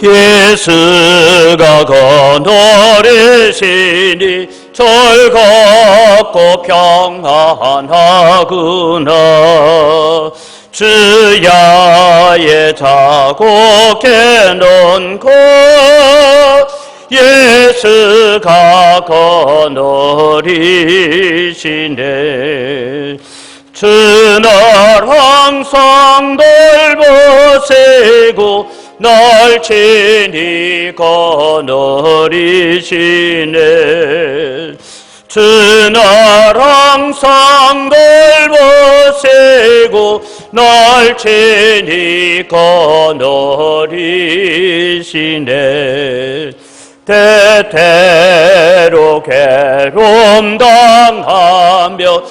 예수가 거느리시니 즐겁고 평안하구나. 주야의 자국에는 곧 예수가 거느리시네. 주는 항상 돌보시고 날 친히 거느리시네. 주는 항상 돌보시고 날 친히 거느리시네. 때때로 괴로움 당하며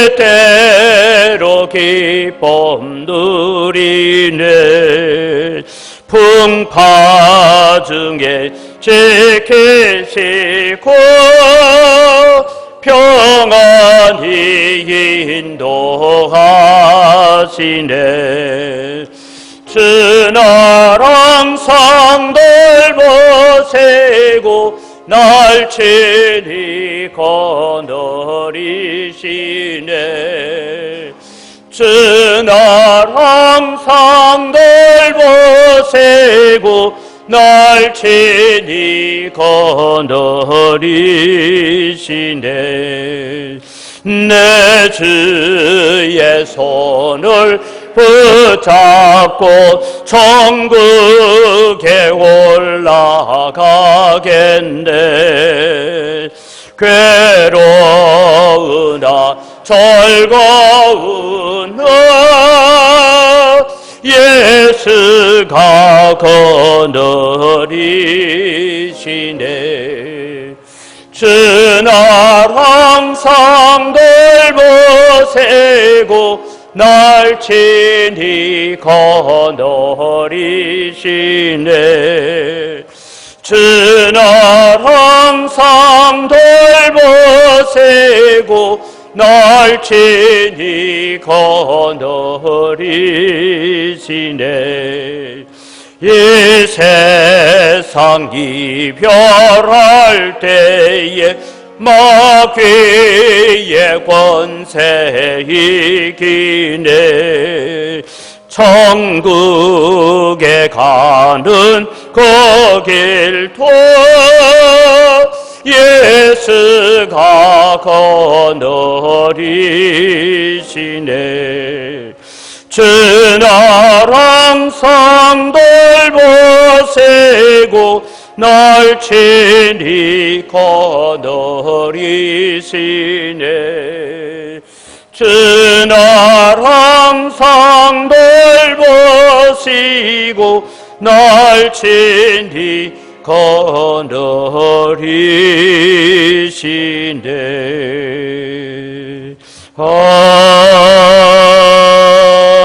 때때로 기쁨 누리네. 풍파 중에 지키시고 평안히 인도하시네. 주는 항상 돌보시고 날 친히 거느리시네. 주는 항상 돌보시고 날 친히 거느리시네. 내 주의 손을 붙잡고 천국에 올라가겠네. 괴로우나 즐거우나 예수가 거느리시네. 주는 항상 돌보시고 날 친히 거느리시네. 주는 항상 돌보시고 날 친히 거느리시네. 이 세상 이별할 때에 마귀의 권세 이기네. 천국에 가는 그 길도 예수가 거느리시네. 주는 항상 돌보시고 날 친히 거느리시네. 주는 항상 돌보시고 날 친히 거느리시네.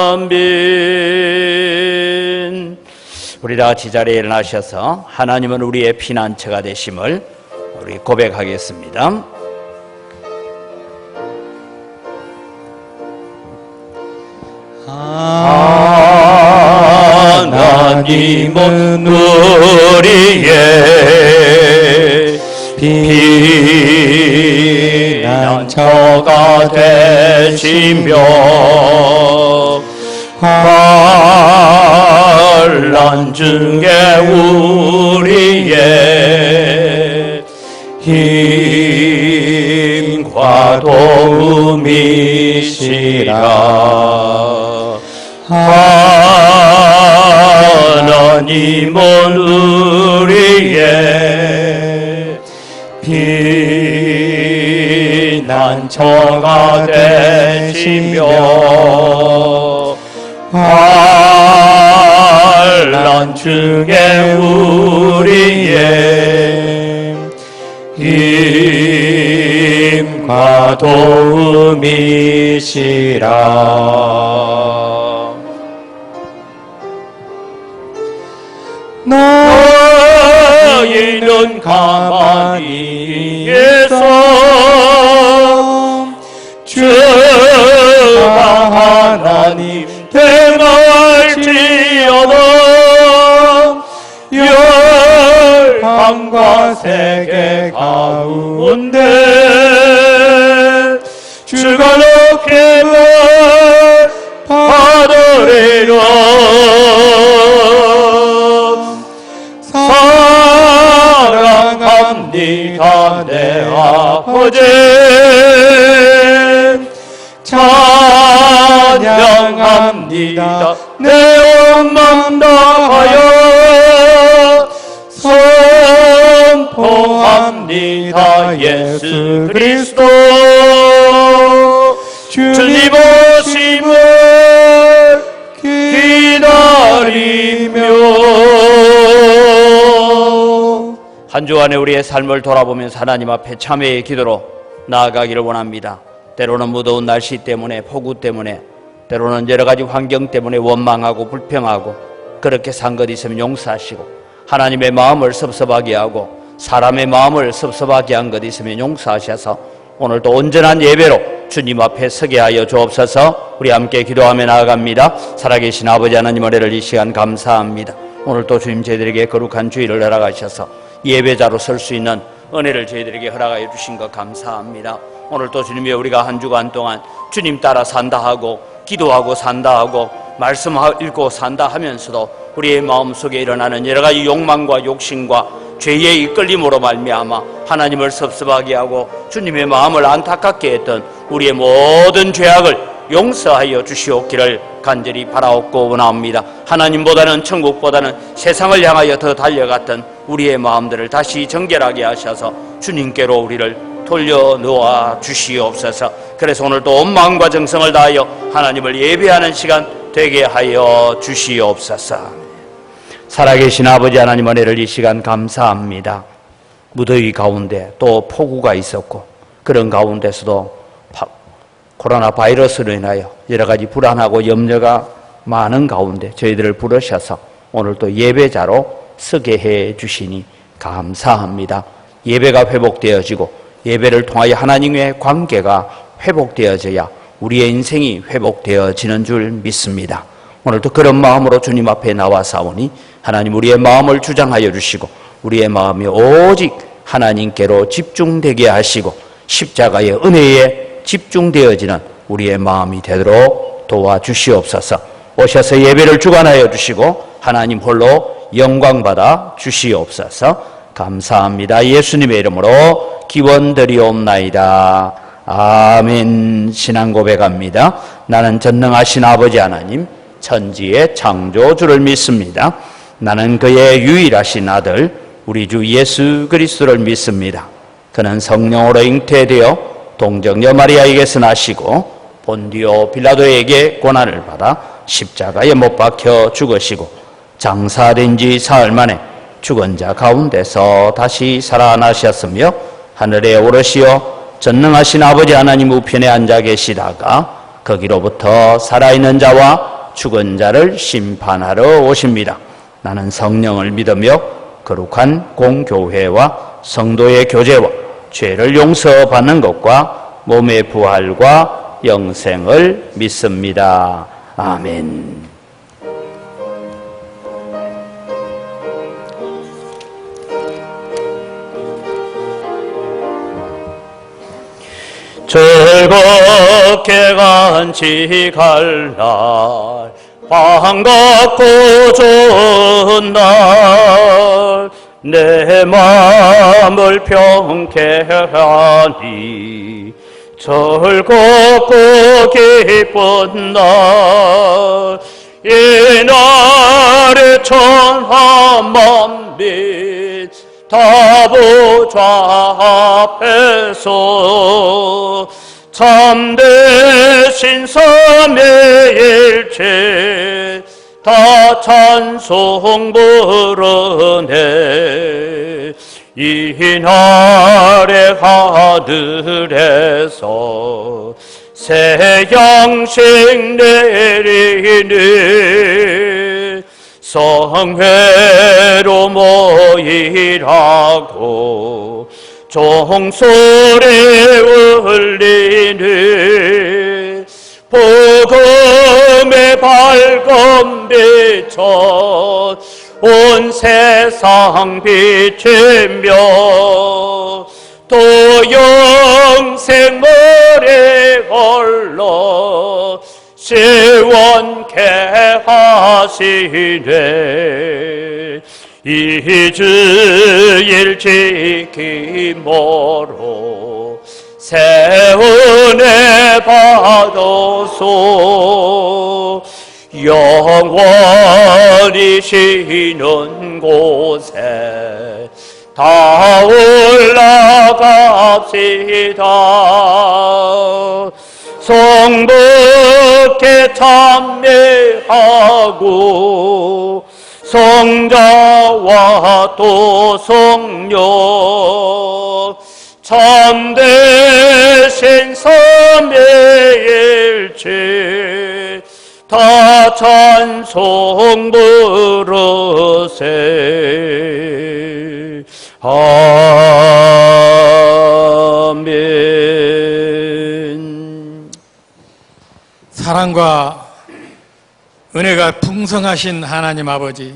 아멘. 우리 다 같이 자리에 일어나셔서 하나님은 우리의 피난처가 되심을 우리 고백하겠습니다. 하나님은 우리의 피난처가 되시며 환난 중에 우리의 힘과 도움이시라. 하나님은 우리의 피난처가 되시며 환난 중에 우리의 힘과 도움이시라. 너희는 가만히 있어 주가 하나님 되말지어다. 세계 가운데 주가 높임을 받으리라. 사랑합니다 내 아버지, 찬양합니다 내 온 맘 다하여 선포합니다 예수 그리스도 주님 오심을 기다리며. 한 주간에 우리의 삶을 돌아보면서 하나님 앞에 참회의 기도로 나아가기를 원합니다. 때로는 무더운 날씨 때문에, 폭우 때문에, 때로는 여러 가지 환경 때문에 원망하고 불평하고 그렇게 산 것 있으면 용서하시고, 하나님의 마음을 섭섭하게 하고 사람의 마음을 섭섭하게 한 것 있으면 용서하셔서 오늘도 온전한 예배로 주님 앞에 서게 하여 주옵소서. 우리 함께 기도하며 나아갑니다. 살아계신 아버지 하나님, 은혜를 이 시간 감사합니다. 오늘 또 주님 저희들에게 거룩한 주일을 허락하셔서 예배자로 설 수 있는 은혜를 저희들에게 허락하여 주신 것 감사합니다. 오늘 또 주님이 우리가 한 주간 동안 주님 따라 산다 하고 기도하고 산다 하고 말씀 읽고 산다 하면서도 우리의 마음속에 일어나는 여러 가지 욕망과 욕심과 죄의 이끌림으로 말미암아 하나님을 섭섭하게 하고 주님의 마음을 안타깝게 했던 우리의 모든 죄악을 용서하여 주시옵기를 간절히 바라옵고 원합니다. 하나님보다는, 천국보다는 세상을 향하여 더 달려갔던 우리의 마음들을 다시 정결하게 하셔서 주님께로 우리를 돌려놓아 주시옵소서. 그래서 오늘도 온 마음과 정성을 다하여 하나님을 예배하는 시간 되게 하여 주시옵소서. 살아계신 아버지 하나님, 은혜를 이 시간 감사합니다. 무더위 가운데 또 폭우가 있었고 그런 가운데서도 코로나 바이러스로 인하여 여러 가지 불안하고 염려가 많은 가운데 저희들을 부르셔서 오늘 또 예배자로 서게 해 주시니 감사합니다. 예배가 회복되어지고 예배를 통하여 하나님의 관계가 회복되어져야 우리의 인생이 회복되어지는 줄 믿습니다. 오늘도 그런 마음으로 주님 앞에 나와사오니 하나님, 우리의 마음을 주장하여 주시고 우리의 마음이 오직 하나님께로 집중되게 하시고 십자가의 은혜에 집중되어지는 우리의 마음이 되도록 도와주시옵소서. 오셔서 예배를 주관하여 주시고 하나님 홀로 영광받아 주시옵소서. 감사합니다. 예수님의 이름으로 기원드리옵나이다. 아멘. 신앙 고백합니다. 나는 전능하신 아버지 하나님, 천지의 창조주를 믿습니다. 나는 그의 유일하신 아들 우리 주 예수 그리스도를 믿습니다. 그는 성령으로 잉태되어 동정녀 마리아에게서 나시고 본디오 빌라도에게 고난을 받아 십자가에 못 박혀 죽으시고 장사된 지 사흘 만에 죽은 자 가운데서 다시 살아나셨으며 하늘에 오르시어 전능하신 아버지 하나님 우편에 앉아 계시다가 거기로부터 살아있는 자와 죽은 자를 심판하러 오십니다. 나는 성령을 믿으며 거룩한 공교회와 성도의 교제와 죄를 용서받는 것과 몸의 부활과 영생을 믿습니다. 아멘. 즐겁게 간직할 날, 반갑고 좋은 날, 내 마음을 평케 하니 즐겁고 기쁜 날, 이날의 천하 만민 다보좌 앞에서 참되신 삼위일체 다 찬송 부르네. 이날의 하늘에서 새 양식 내리니 성회로 모이라고 종소리 울리니 복음의 밝은 빛은 온 세상 비추며 또 영생물에 걸러 시원케 하시네. 이 주일 지킴으로 새 은혜 받아서 영원히 쉬는 곳에 다 올라갑시다. 성북에 참여하고 성자와 또 성령 참되신 삼위일체 다 찬송 부르세. 아멘. 사랑과 은혜가 풍성하신 하나님 아버지,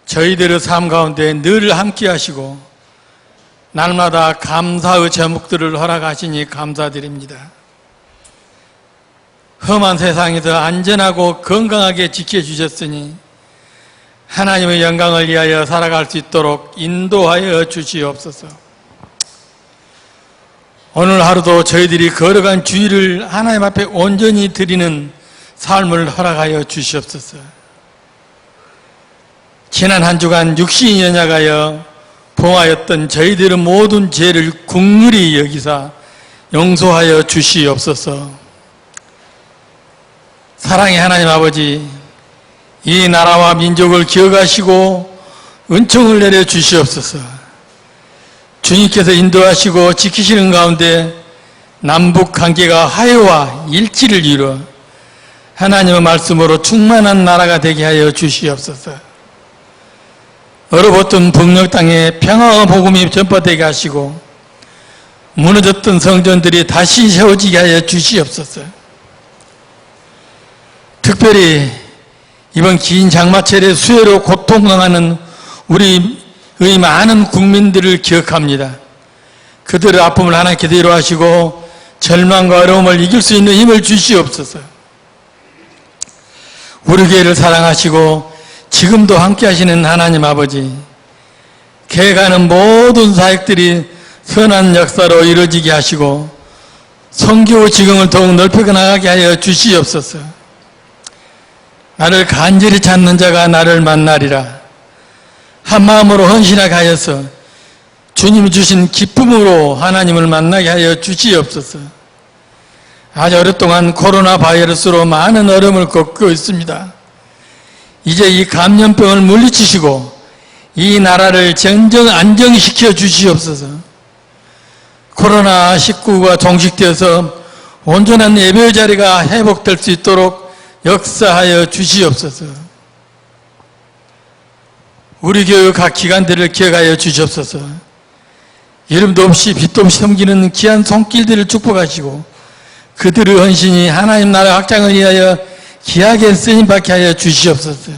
저희들의 삶 가운데 늘 함께 하시고 날마다 감사의 제목들을 허락하시니 감사드립니다. 험한 세상에서 안전하고 건강하게 지켜주셨으니 하나님의 영광을 위하여 살아갈 수 있도록 인도하여 주시옵소서. 오늘 하루도 저희들이 걸어간 주일을 하나님 앞에 온전히 드리는 삶을 허락하여 주시옵소서. 지난 한 주간 육신이 연약하여 봉하였던 저희들의 모든 죄를 긍휼히 여기사 용서하여 주시옵소서. 사랑의 하나님 아버지, 이 나라와 민족을 기억하시고 은총을 내려 주시옵소서. 주님께서 인도하시고 지키시는 가운데 남북 관계가 화해와 일치를 이루어 하나님의 말씀으로 충만한 나라가 되게 하여 주시옵소서. 얼어붙은 북녘 땅에 평화의 복음이 전파되게 하시고 무너졌던 성전들이 다시 세워지게 하여 주시옵소서. 특별히 이번 긴 장마철의 수해로 고통당하는 우리의 많은 국민들을 기억합니다. 그들의 아픔을 하나님께 위로하시고 절망과 어려움을 이길 수 있는 힘을 주시옵소서. 우리 교회를 사랑하시고 지금도 함께 하시는 하나님 아버지, 개가는 모든 사역들이 선한 역사로 이루어지게 하시고 선교 지경을 더욱 넓혀 나가게 하여 주시옵소서. 나를 간절히 찾는 자가 나를 만나리라. 한 마음으로 헌신하게 하여서 주님이 주신 기쁨으로 하나님을 만나게 하여 주시옵소서. 아주 오랫동안 코로나 바이러스로 많은 어려움을 겪고 있습니다. 이제 이 감염병을 물리치시고 이 나라를 전정 안정시켜 주시옵소서. 코로나19가 종식되어서 온전한 예배 자리가 회복될 수 있도록 역사하여 주시옵소서. 우리 교회 각 기관들을 기억하여 주시옵소서. 이름도 없이 빛도 없이 섬기는 귀한 손길들을 축복하시고 그들의 헌신이 하나님 나라 확장을 위하여 귀하게 쓰임받게 하여 주시옵소서.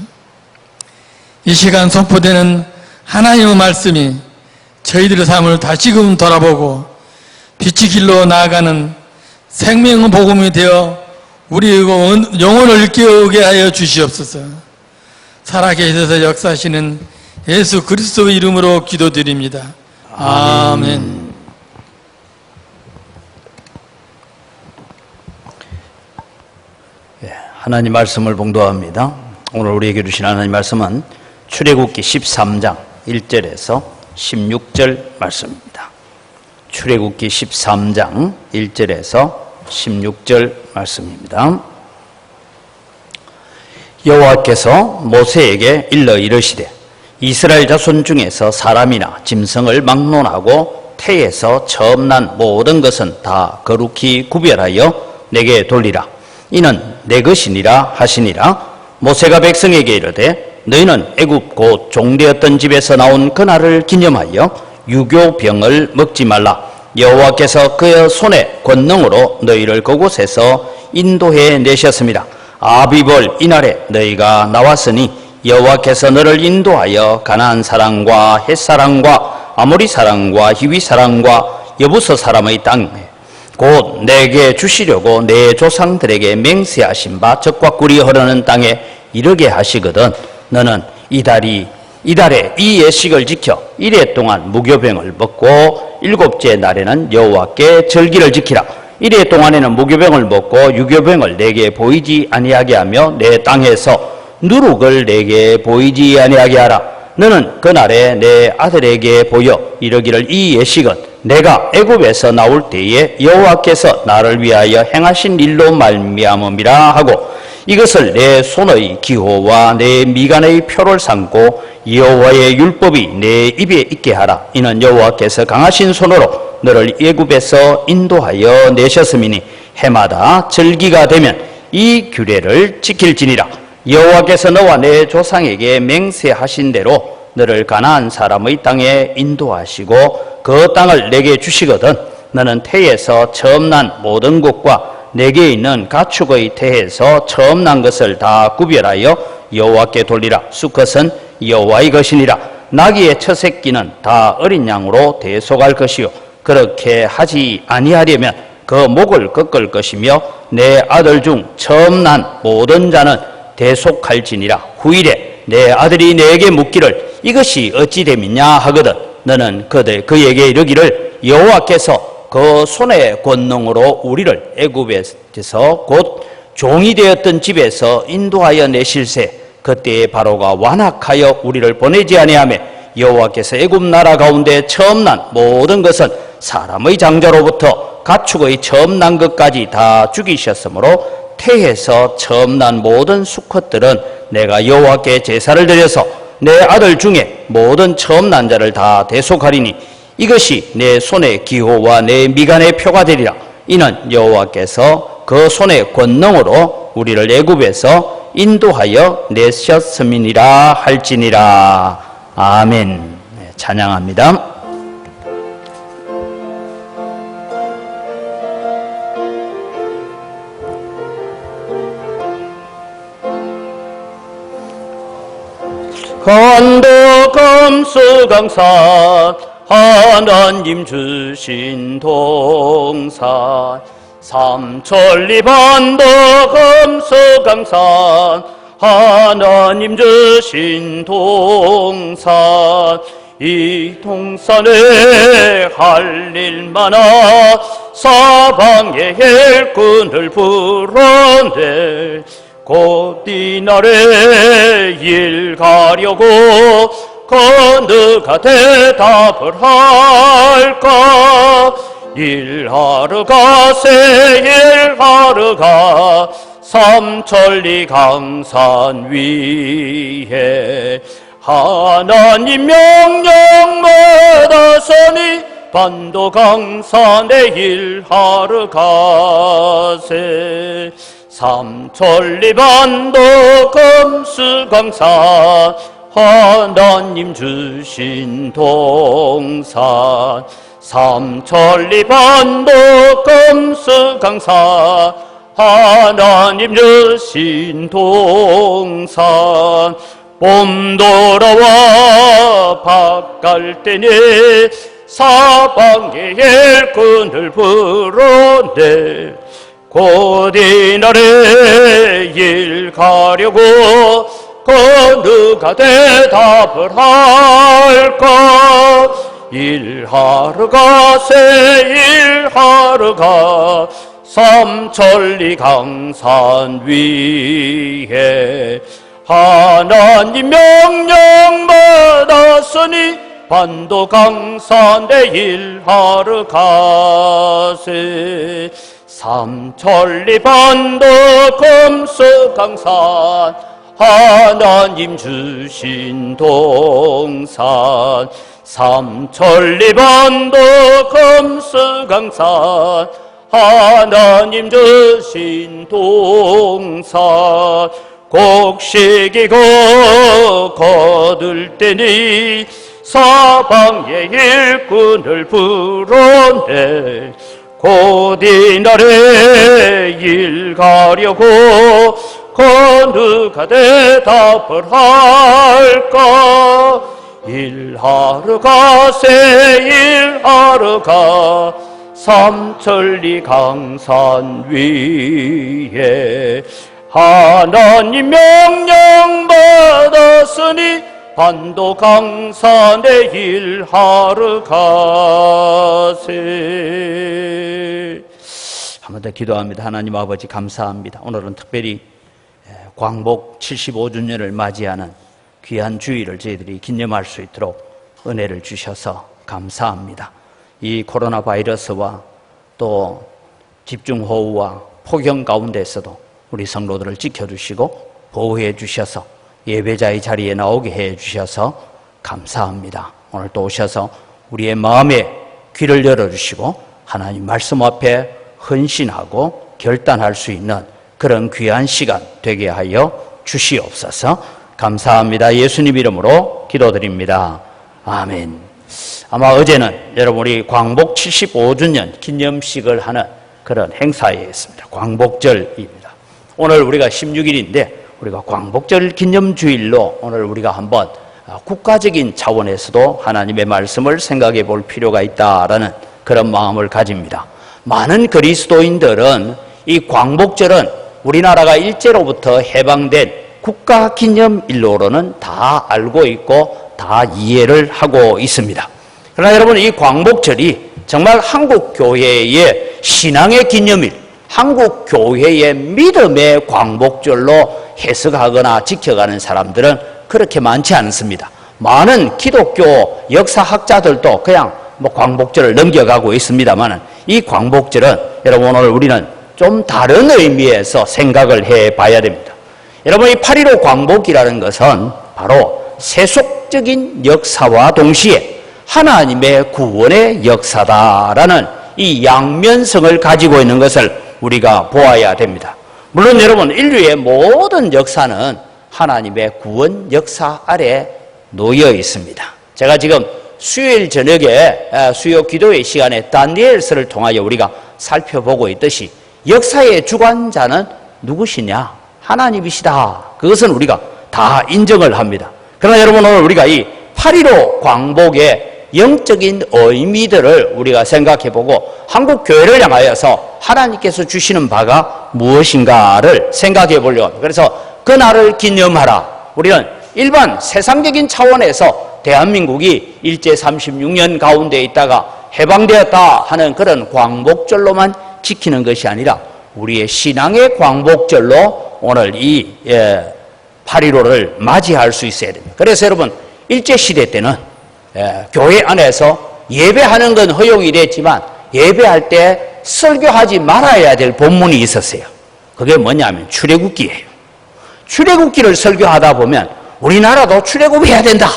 이 시간 선포되는 하나님의 말씀이 저희들의 삶을 다시금 돌아보고 빛의 길로 나아가는 생명의 복음이 되어 우리의 영혼을 일깨우게 하여 주시옵소서. 살아계셔서 역사하시는 예수 그리스도의 이름으로 기도드립니다. 아멘. 하나님 말씀을 봉독합니다. 오늘 우리에게 주신 하나님 말씀은 출애굽기 13장 1절에서 16절 말씀입니다. 출애굽기 13장 1절에서 16절 말씀입니다. 여호와께서 모세에게 일러 이르시되 이스라엘 자손 중에서 사람이나 짐승을 막론하고 태에서 처음 난 모든 것은 다 거룩히 구별하여 내게 돌리라. 이는 내 것이니라 하시니라. 모세가 백성에게 이르되 너희는 애굽 곧 종되었던 집에서 나온 그날을 기념하여 유교병을 먹지 말라. 여호와께서 그의 손의 권능으로 너희를 그곳에서 인도해 내셨습니다. 아비벌 이날에 너희가 나왔으니 여호와께서 너를 인도하여 가나안 사람과 헷 사람과 아모리 사람과 히위 사람과 여부서 사람의 땅에 곧 내게 주시려고 내 조상들에게 맹세하신 바 젖과 꿀이 흐르는 땅에 이르게 하시거든 너는 이달에 이 예식을 지켜 이래 동안 무교병을 먹고 일곱째 날에는 여호와께 절기를 지키라. 이래 동안에는 무교병을 먹고 유교병을 내게 보이지 아니하게 하며 내 땅에서 누룩을 내게 보이지 아니하게 하라. 너는 그날에 내 아들에게 보여 이르기를 이 예식은 내가 애굽에서 나올 때에 여호와께서 나를 위하여 행하신 일로 말미암음이라 하고 이것을 내 손의 기호와 내 미간의 표를 삼고 여호와의 율법이 내 입에 있게 하라. 이는 여호와께서 강하신 손으로 너를 애굽에서 인도하여 내셨음이니 해마다 절기가 되면 이 규례를 지킬지니라. 여호와께서 너와 내 조상에게 맹세하신 대로 너를 가나안 사람의 땅에 인도하시고 그 땅을 내게 주시거든 너는 태에서 처음 난 모든 것과 내게 있는 가축의 태에서 처음 난 것을 다 구별하여 여호와께 돌리라. 수컷은 여호와의 것이니라. 나귀의 첫 새끼는 다 어린 양으로 대속할 것이요 그렇게 하지 아니하려면 그 목을 꺾을 것이며 내 아들 중 처음 난 모든 자는 대속할지니라. 후일에 내 아들이 내게 묻기를 이것이 어찌 됨이냐 하거든 너는 그에게 이르기를 여호와께서 그 손의 권능으로 우리를 애굽에서 곧 종이 되었던 집에서 인도하여 내실세 그때에 바로가 완악하여 우리를 보내지 아니하며 여호와께서 애굽 나라 가운데 처음 난 모든 것은 사람의 장자로부터 가축의 처음 난 것까지 다 죽이셨으므로 태에서 처음 난 모든 수컷들은 내가 여호와께 제사를 드려서 내 아들 중에 모든 처음 난 자를 다 대속하리니 이것이 내 손의 기호와 내 미간의 표가 되리라. 이는 여호와께서 그 손의 권능으로 우리를 애굽에서 인도하여 내셨음이니라 할지니라. 아멘. 찬양합니다. 간도 감수강산 하나님 주신 동산 삼천리 반도 감수강산 하나님 주신 동산 이 동산에 할 일 많아 사방에 일꾼을 부르네 곧 이날에 일 가려고 누가 대답을 할까 일하러 가세 일하러 가 삼천리 강산 위에 하나님 명령 받아서니 반도 강산에 일하러 가세 삼천리 반도 금수강산 하나님 주신 동산 삼천리 반도 금수강산 하나님 주신 동산 봄 돌아와 밭갈 때니 사방에 일꾼을 부르네 곧 이날에 일 가려고 누가 대답을 할까 일하러 가세 일하러 가 삼천리 강산 위에 하나님 명령 받았으니 반도 강산에 일하러 가세 삼천리 반도 금수강산 하나님 주신 동산 삼천리 반도 금수강산 하나님 주신 동산 곡식이고 거둘 때니 사방에 일꾼을 부르네 곧 이날에 일 가려고 어느가 대답을 할까? 일하러 가세 일하러 가 삼천리 강산 위에 하나님 명령 받았으니 반도 강산에 일하러 가세. 한 번 더 기도합니다. 하나님 아버지 감사합니다. 오늘은 특별히 광복 75주년을 맞이하는 귀한 주일을 저희들이 기념할 수 있도록 은혜를 주셔서 감사합니다. 이 코로나 바이러스와 또 집중호우와 폭염 가운데서도 우리 성도들을 지켜주시고 보호해 주셔서 예배자의 자리에 나오게 해 주셔서 감사합니다. 오늘 또 오셔서 우리의 마음에 귀를 열어주시고 하나님 말씀 앞에 헌신하고 결단할 수 있는 그런 귀한 시간 되게 하여 주시옵소서. 감사합니다. 예수님 이름으로 기도드립니다. 아멘. 아마 어제는 여러분 우리 광복 75주년 기념식을 하는 그런 행사였습니다. 광복절입니다. 오늘 우리가 16일인데 우리가 광복절 기념주일로 오늘 우리가 한번 국가적인 차원에서도 하나님의 말씀을 생각해 볼 필요가 있다라는 그런 마음을 가집니다. 많은 그리스도인들은 이 광복절은 우리나라가 일제로부터 해방된 국가기념일로는 다 알고 있고 다 이해를 하고 있습니다. 그러나 여러분 이 광복절이 정말 한국교회의 신앙의 기념일, 한국교회의 믿음의 광복절로 해석하거나 지켜가는 사람들은 그렇게 많지 않습니다. 많은 기독교 역사학자들도 그냥 광복절을 넘겨가고 있습니다만 이 광복절은 여러분 오늘 우리는 좀 다른 의미에서 생각을 해봐야 됩니다. 여러분 이 8.15 광복이라는 것은 바로 세속적인 역사와 동시에 하나님의 구원의 역사다라는 이 양면성을 가지고 있는 것을 우리가 보아야 됩니다. 물론 여러분 인류의 모든 역사는 하나님의 구원 역사 아래 놓여 있습니다. 제가 지금 수요일 저녁에 수요 기도회 시간에 다니엘서를 통하여 우리가 살펴보고 있듯이 역사의 주관자는 누구시냐? 하나님이시다. 그것은 우리가 다 인정을 합니다. 그러나 여러분 오늘 우리가 이 8.15 광복의 영적인 의미들을 우리가 생각해보고 한국교회를 향하여서 하나님께서 주시는 바가 무엇인가를 생각해 보려고 합니다. 그래서 그날을 기념하라. 우리는 일반 세상적인 차원에서 대한민국이 일제 36년 가운데 있다가 해방되었다 하는 그런 광복절로만 지키는 것이 아니라 우리의 신앙의 광복절로 오늘 이 8.15를 맞이할 수 있어야 됩니다. 그래서 여러분 일제시대 때는 교회 안에서 예배하는 건 허용이 됐지만 예배할 때 설교하지 말아야 될 본문이 있었어요. 그게 뭐냐면 출애굽기예요. 출애굽기를 설교하다 보면 우리나라도 출애굽해야 된다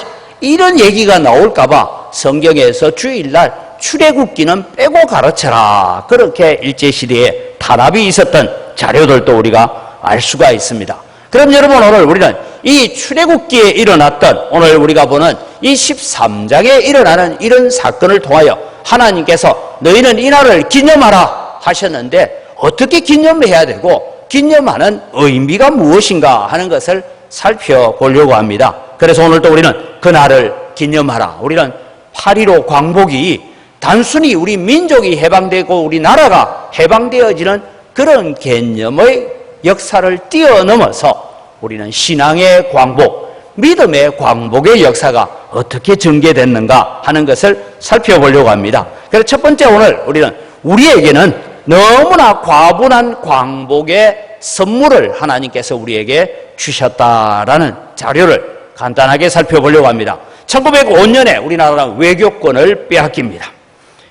이런 얘기가 나올까봐 성경에서 주일날 출애굽기는 빼고 가르쳐라 그렇게 일제시대에 탄압이 있었던 자료들도 우리가 알 수가 있습니다. 그럼 여러분 오늘 우리는 이 출애굽기에 일어났던 오늘 우리가 보는 이 13장에 일어나는 이런 사건을 통하여 하나님께서 너희는 이 날을 기념하라 하셨는데 어떻게 기념을 해야 되고 기념하는 의미가 무엇인가 하는 것을 살펴보려고 합니다. 그래서 오늘도 우리는 그날을 기념하라. 우리는 8.15 광복이 단순히 우리 민족이 해방되고 우리 나라가 해방되어지는 그런 개념의 역사를 뛰어넘어서 우리는 신앙의 광복, 믿음의 광복의 역사가 어떻게 전개됐는가 하는 것을 살펴보려고 합니다. 그래서 첫 번째 오늘 우리는 우리에게는 너무나 과분한 광복의 선물을 하나님께서 우리에게 주셨다라는 자료를 간단하게 살펴보려고 합니다. 1905년에 우리나라는 외교권을 빼앗깁니다.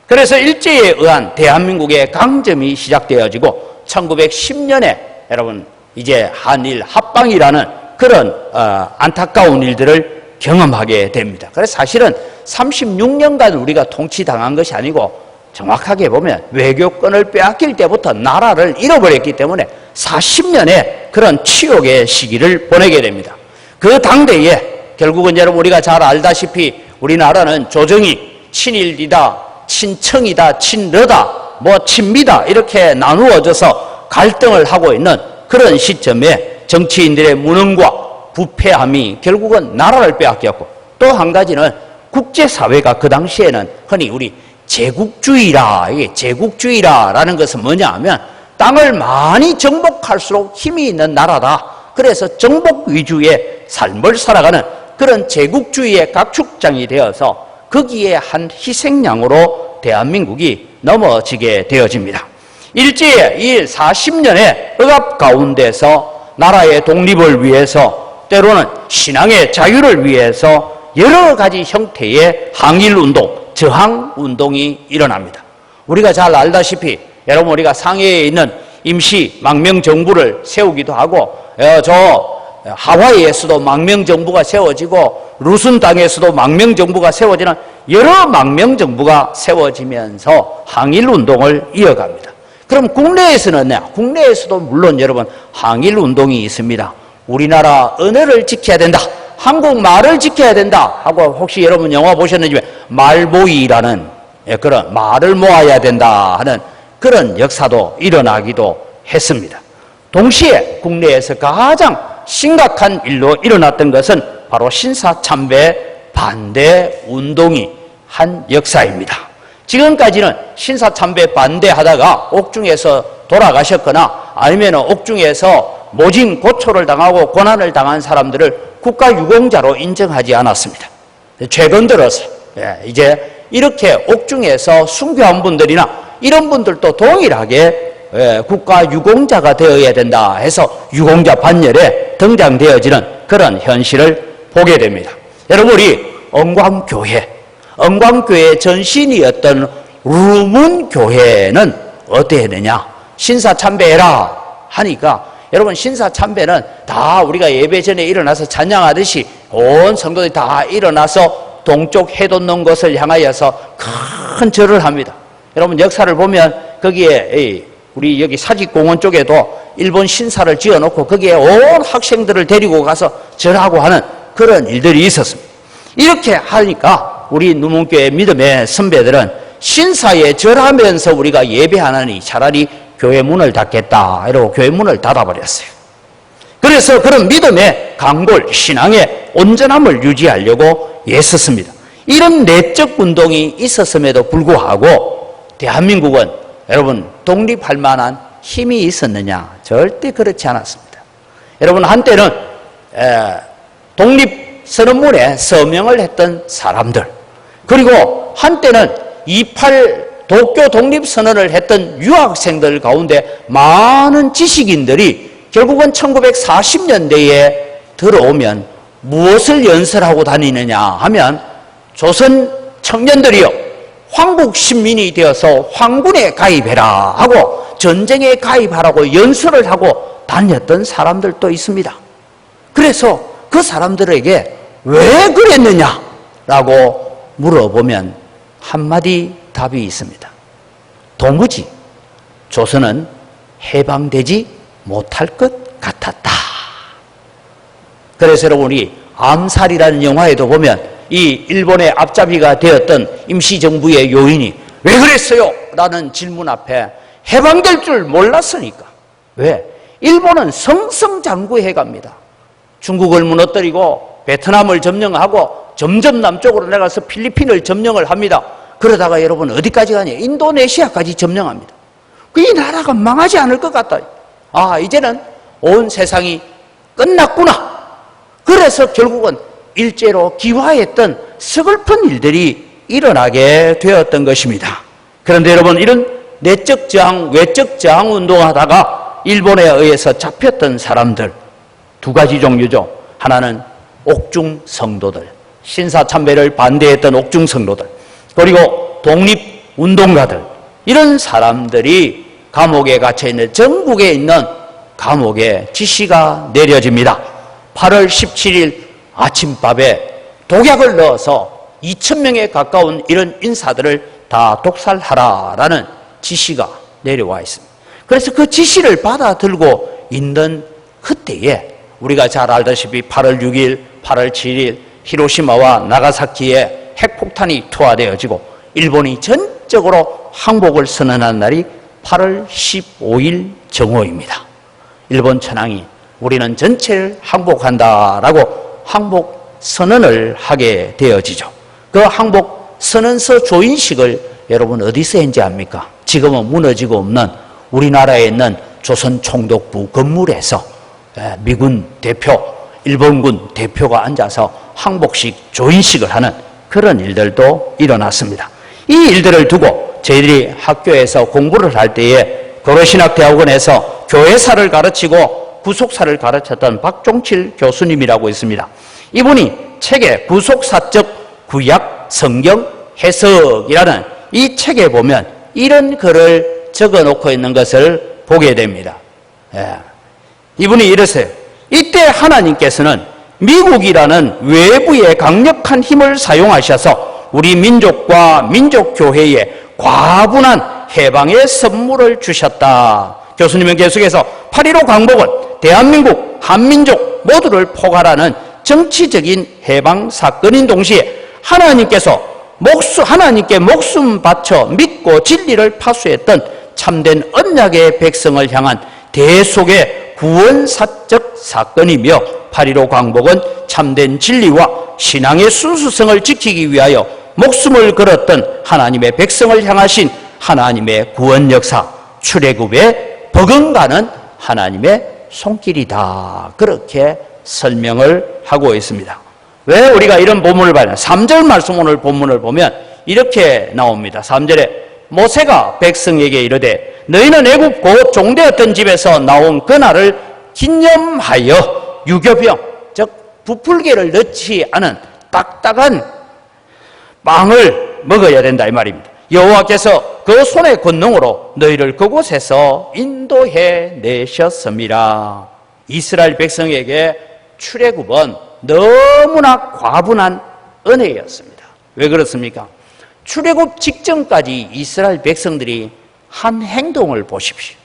그래서 일제에 의한 대한민국의 강점이 시작되어지고 1910년에 여러분 이제 한일 합방이라는 그런 안타까운 일들을 경험하게 됩니다. 그래서 사실은 36년간 우리가 통치당한 것이 아니고 정확하게 보면 외교권을 빼앗길 때부터 나라를 잃어버렸기 때문에 40년의 그런 치욕의 시기를 보내게 됩니다. 그 당대에 결국은 여러분 우리가 잘 알다시피 우리나라는 조정이 친일이다, 친청이다, 친러다, 친미다 이렇게 나누어져서 갈등을 하고 있는 그런 시점에 정치인들의 무능과 부패함이 결국은 나라를 빼앗겼고, 또 한 가지는 국제사회가 그 당시에는 흔히 우리 제국주의라, 이게 제국주의라라는 것은 뭐냐 하면 땅을 많이 정복할수록 힘이 있는 나라다. 그래서 정복 위주의 삶을 살아가는 그런 제국주의의 각축장이 되어서 거기에 한 희생양으로 대한민국이 넘어지게 되어집니다. 일제의 이 40년의 억압 가운데서 나라의 독립을 위해서, 때로는 신앙의 자유를 위해서 여러 가지 형태의 항일운동, 저항운동이 일어납니다. 우리가 잘 알다시피 여러분, 우리가 상해에 있는 임시 망명정부를 세우기도 하고, 하와이에서도 망명정부가 세워지고, 루슨 땅에서도 망명정부가 세워지는 여러 망명정부가 세워지면서 항일운동을 이어갑니다. 그럼 국내에서는, 국내에서도 물론 여러분 항일운동이 있습니다. 우리나라 언어를 지켜야 된다, 한국말을 지켜야 된다 하고, 혹시 여러분 영화 보셨는지 말모이라는 그런 말을 모아야 된다 하는 그런 역사도 일어나기도 했습니다. 동시에 국내에서 가장 심각한 일로 일어났던 것은 바로 신사참배 반대 운동이 한 역사입니다. 지금까지는 신사참배 반대하다가 옥중에서 돌아가셨거나 아니면 옥중에서 모진 고초를 당하고 고난을 당한 사람들을 국가유공자로 인정하지 않았습니다. 최근 들어서 이제 이렇게 옥중에서 순교한 분들이나 이런 분들도 동일하게 국가유공자가 되어야 된다 해서 유공자 반열에 등장되어지는 그런 현실을 보게 됩니다. 여러분, 우리 언광교회의 전신이었던 루문교회는 어떻게 했느냐? 신사참배해라 하니까, 여러분, 신사참배는 다 우리가 예배 전에 일어나서 찬양하듯이 온 성도들이 다 일어나서 동쪽 해돋 놓은 곳을 향하여서 큰 절을 합니다. 여러분, 역사를 보면 거기에 우리 여기 사직공원 쪽에도 일본 신사를 지어놓고 거기에 온 학생들을 데리고 가서 절하고 하는 그런 일들이 있었습니다. 이렇게 하니까 우리 누문교회 믿음의 선배들은 신사에 절하면서 우리가 예배하느니 차라리 교회 문을 닫겠다 이러고 교회 문을 닫아버렸어요. 그래서 그런 믿음의 강골, 신앙의 온전함을 유지하려고 애썼습니다. 이런 내적 운동이 있었음에도 불구하고 대한민국은 여러분 독립할 만한 힘이 있었느냐? 절대 그렇지 않았습니다. 여러분, 한때는 독립선언문에 서명을 했던 사람들, 그리고 한때는 28 도쿄 독립선언을 했던 유학생들 가운데 많은 지식인들이 결국은 1940년대에 들어오면 무엇을 연설하고 다니느냐 하면 조선 청년들이요, 황국 신민이 되어서 황군에 가입해라 하고 전쟁에 가입하라고 연설을 하고 다녔던 사람들도 있습니다. 그래서 그 사람들에게 왜 그랬느냐라고 물어보면 한마디 답이 있습니다. 도무지 조선은 해방되지 못할 것 같았다. 그래서 여러분, 우리 암살이라는 영화에도 보면 이 일본의 앞잡이가 되었던 임시정부의 요인이 왜 그랬어요? 라는 질문 앞에 해방될 줄 몰랐으니까. 왜? 일본은 성성장구해 갑니다. 중국을 무너뜨리고 베트남을 점령하고 점점 남쪽으로 내려가서 필리핀을 점령을 합니다. 그러다가 여러분 어디까지 가냐? 인도네시아까지 점령합니다. 이 나라가 망하지 않을 것 같다. 아, 이제는 온 세상이 끝났구나. 그래서 결국은 일제로 기화했던 서글픈 일들이 일어나게 되었던 것입니다. 그런데 여러분, 이런 내적 저항, 외적 저항 운동하다가 일본에 의해서 잡혔던 사람들 두 가지 종류죠. 하나는 옥중 성도들, 신사참배를 반대했던 옥중 성도들, 그리고 독립운동가들, 이런 사람들이 감옥에 갇혀있는, 전국에 있는 감옥에 지시가 내려집니다. 8월 17일 아침밥에 독약을 넣어서 2,000명에 가까운 이런 인사들을 다 독살하라라는 지시가 내려와 있습니다. 그래서 그 지시를 받아들고 있는 그때에 우리가 잘 알다시피 8월 6일, 8월 7일 히로시마와 나가사키에 핵폭탄이 투하되어지고 일본이 전적으로 항복을 선언한 날이 8월 15일 정오입니다. 일본 천황이 우리는 전체를 항복한다라고 항복 선언을 하게 되어지죠. 그 항복 선언서 조인식을 여러분 어디서 했는지 압니까? 지금은 무너지고 없는 우리나라에 있는 조선 총독부 건물에서 미군 대표, 일본군 대표가 앉아서 항복식 조인식을 하는 그런 일들도 일어났습니다. 이 일들을 두고 저희들이 학교에서 공부를 할 때에 고려신학대학원에서 교회사를 가르치고 구속사를 가르쳤던 박종칠 교수님이라고 있습니다. 이분이 책에 구속사적 구약 성경 해석이라는 이 책에 보면 이런 글을 적어놓고 있는 것을 보게 됩니다. 이분이 이러세요. 이때 하나님께서는 미국이라는 외부의 강력한 힘을 사용하셔서 우리 민족과 민족교회에 과분한 해방의 선물을 주셨다. 교수님은 계속해서 8.15 광복은 대한민국, 한민족 모두를 포괄하는 정치적인 해방 사건인 동시에 하나님께 목숨 바쳐 믿고 진리를 파수했던 참된 언약의 백성을 향한 대속의 구원사적 사건이며 8.15 광복은 참된 진리와 신앙의 순수성을 지키기 위하여 목숨을 걸었던 하나님의 백성을 향하신 하나님의 구원 역사, 출애굽에 버금가는 하나님의 손길이다. 그렇게 설명을 하고 있습니다. 왜 우리가 이런 본문을 봐야 3절 말씀 오늘 본문을 보면 이렇게 나옵니다. 3절에 모세가 백성에게 이르되 너희는 애굽 곧 종되었던 집에서 나온 그날을 기념하여 유교병, 즉 부풀개를 넣지 않은 딱딱한 빵을 먹어야 된다 이 말입니다. 여호와께서 그 손의 권능으로 너희를 그곳에서 인도해 내셨습니다. 이스라엘 백성에게 출애굽은 너무나 과분한 은혜였습니다. 왜 그렇습니까? 출애굽 직전까지 이스라엘 백성들이 한 행동을 보십시오.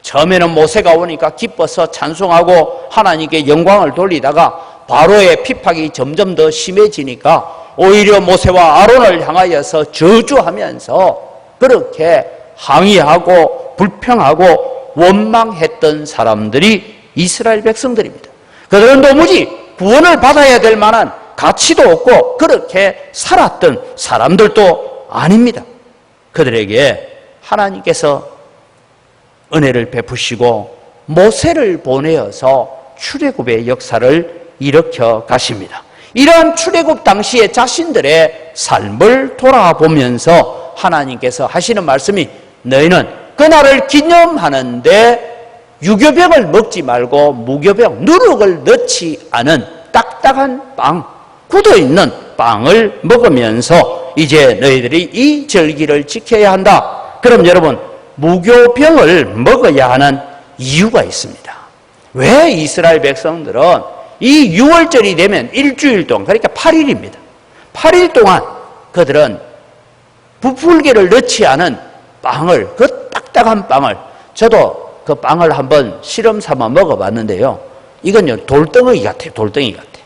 처음에는 모세가 오니까 기뻐서 찬송하고 하나님께 영광을 돌리다가 바로의 핍박이 점점 더 심해지니까 오히려 모세와 아론을 향하여서 저주하면서 그렇게 항의하고 불평하고 원망했던 사람들이 이스라엘 백성들입니다. 그들은 도무지 구원을 받아야 될 만한 가치도 없고 그렇게 살았던 사람들도 아닙니다. 그들에게 하나님께서 은혜를 베푸시고 모세를 보내어서 출애굽의 역사를 일으켜 가십니다. 이러한 출애굽 당시에 자신들의 삶을 돌아보면서 하나님께서 하시는 말씀이 너희는 그날을 기념하는데 유교병을 먹지 말고 무교병, 누룩을 넣지 않은 딱딱한 빵, 굳어있는 빵을 먹으면서 이제 너희들이 이 절기를 지켜야 한다. 그럼 여러분 무교병을 먹어야 하는 이유가 있습니다. 왜 이스라엘 백성들은 이 6월절이 되면 일주일 동안, 그러니까 8일입니다. 8일 동안 그들은 부풀개를 넣지 않은 빵을, 그 딱딱한 빵을, 저도 그 빵을 한번 실험 삼아 먹어봤는데요. 이건요, 돌덩이 같아요. 돌덩이 같아요.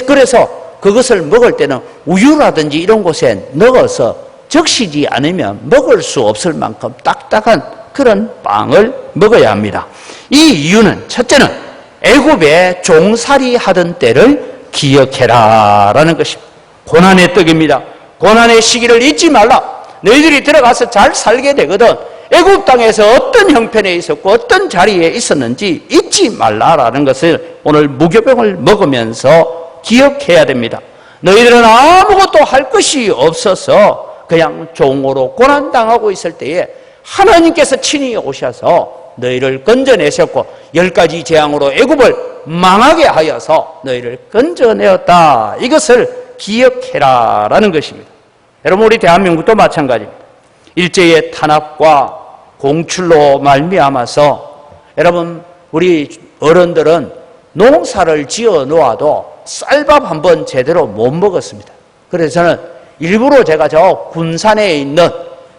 그래서 그것을 먹을 때는 우유라든지 이런 곳에 넣어서 적시지 않으면 먹을 수 없을 만큼 딱딱한 그런 빵을 먹어야 합니다. 이 이유는 첫째는 애굽에 종살이 하던 때를 기억해라 라는 것입니다. 고난의 떡입니다. 고난의 시기를 잊지 말라. 너희들이 들어가서 잘 살게 되거든 애굽 땅에서 어떤 형편에 있었고 어떤 자리에 있었는지 잊지 말라라는 것을 오늘 무교병을 먹으면서 기억해야 됩니다. 너희들은 아무것도 할 것이 없어서 그냥 종으로 고난당하고 있을 때에 하나님께서 친히 오셔서 너희를 건져내셨고 10가지 재앙으로 애굽을 망하게 하여서 너희를 건져내었다. 이것을 기억해라 라는 것입니다. 여러분 우리 대한민국도 마찬가지입니다. 일제의 탄압과 공출로 말미암아서 여러분 우리 어른들은 농사를 지어 놓아도 쌀밥 한번 제대로 못 먹었습니다. 그래서 저는 일부러 제가 저 군산에 있는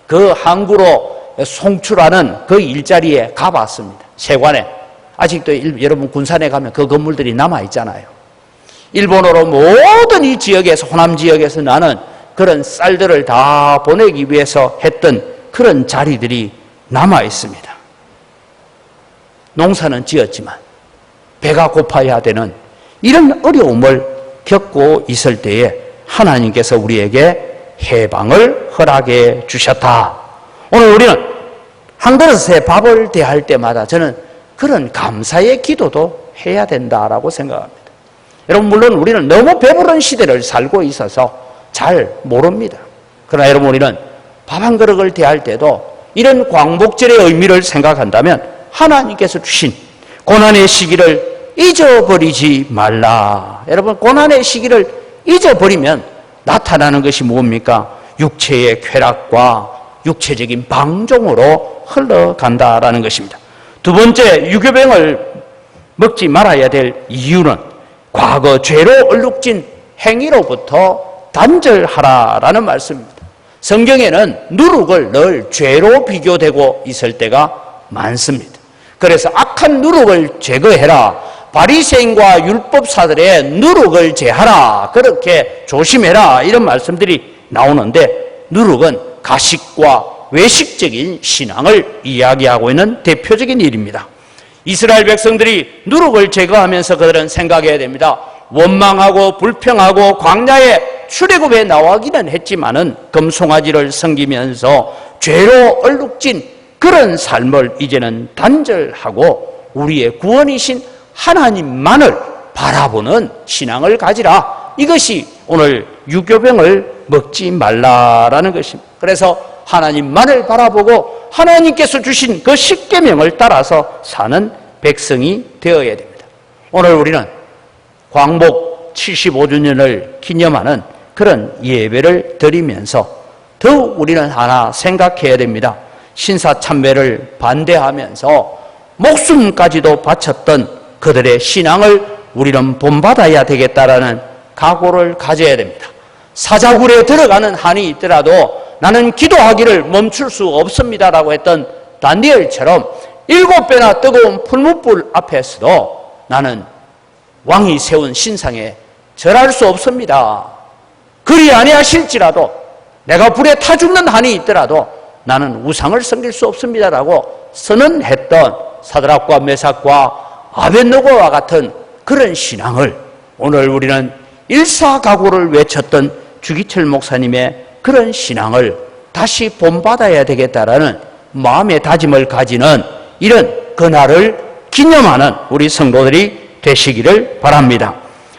그 항구로 송출하는 그 일자리에 가봤습니다. 세관에. 아직도 여러분 군산에 가면 그 건물들이 남아있잖아요. 일본어로 모든 이 지역에서, 호남 지역에서 나는 그런 쌀들을 다 보내기 위해서 했던 그런 자리들이 남아있습니다. 농사는 지었지만 배가 고파야 되는 이런 어려움을 겪고 있을 때에 하나님께서 우리에게 해방을 허락해 주셨다. 오늘 우리는 한 그릇의 밥을 대할 때마다 저는 그런 감사의 기도도 해야 된다라고 생각합니다. 여러분, 물론 우리는 너무 배부른 시대를 살고 있어서 잘 모릅니다. 그러나 여러분, 우리는 밥 한 그릇을 대할 때도 이런 광복절의 의미를 생각한다면 하나님께서 주신 고난의 시기를 잊어버리지 말라. 여러분, 고난의 시기를 잊어버리면 나타나는 것이 뭡니까? 육체의 쾌락과 육체적인 방종으로 흘러간다라는 것입니다. 두 번째, 유교병을 먹지 말아야 될 이유는 과거 죄로 얼룩진 행위로부터 단절하라라는 말씀입니다. 성경에는 누룩을 늘 죄로 비교되고 있을 때가 많습니다. 그래서 악한 누룩을 제거해라, 바리새인과 율법사들의 누룩을 제하라, 그렇게 조심해라, 이런 말씀들이 나오는데, 누룩은 가식과 외식적인 신앙을 이야기하고 있는 대표적인 일입니다. 이스라엘 백성들이 누룩을 제거하면서 그들은 생각해야 됩니다. 원망하고 불평하고 광야에 출애굽에 나가기는 했지만은 금송아지를 섬기면서 죄로 얼룩진 그런 삶을 이제는 단절하고 우리의 구원이신 하나님만을 바라보는 신앙을 가지라. 이것이 오늘 유교병을 먹지 말라라는 것입니다. 그래서 하나님만을 바라보고 하나님께서 주신 그 십계명을 따라서 사는 백성이 되어야 됩니다. 오늘 우리는 광복 75주년을 기념하는 그런 예배를 드리면서 더욱 우리는 하나 생각해야 됩니다. 신사참배를 반대하면서 목숨까지도 바쳤던 그들의 신앙을 우리는 본받아야 되겠다라는 각오를 가져야 됩니다. 사자굴에 들어가는 한이 있더라도 나는 기도하기를 멈출 수 없습니다라고 했던 다니엘처럼 7배나 뜨거운 풀무불 앞에서도 나는 왕이 세운 신상에 절할 수 없습니다. 그리 아니하실지라도 내가 불에 타 죽는 한이 있더라도 나는 우상을 섬길 수 없습니다라고 선언했던 사드락과 메삭과 아벳느고와 같은 그런 신앙을 오늘 우리는 일사각오를 외쳤던 주기철 목사님의 그런 신앙을 다시 본받아야 되겠다라는 마음의 다짐을 가지는 이런 그날을 기념하는 우리 성도들이 되시기를 바랍니다.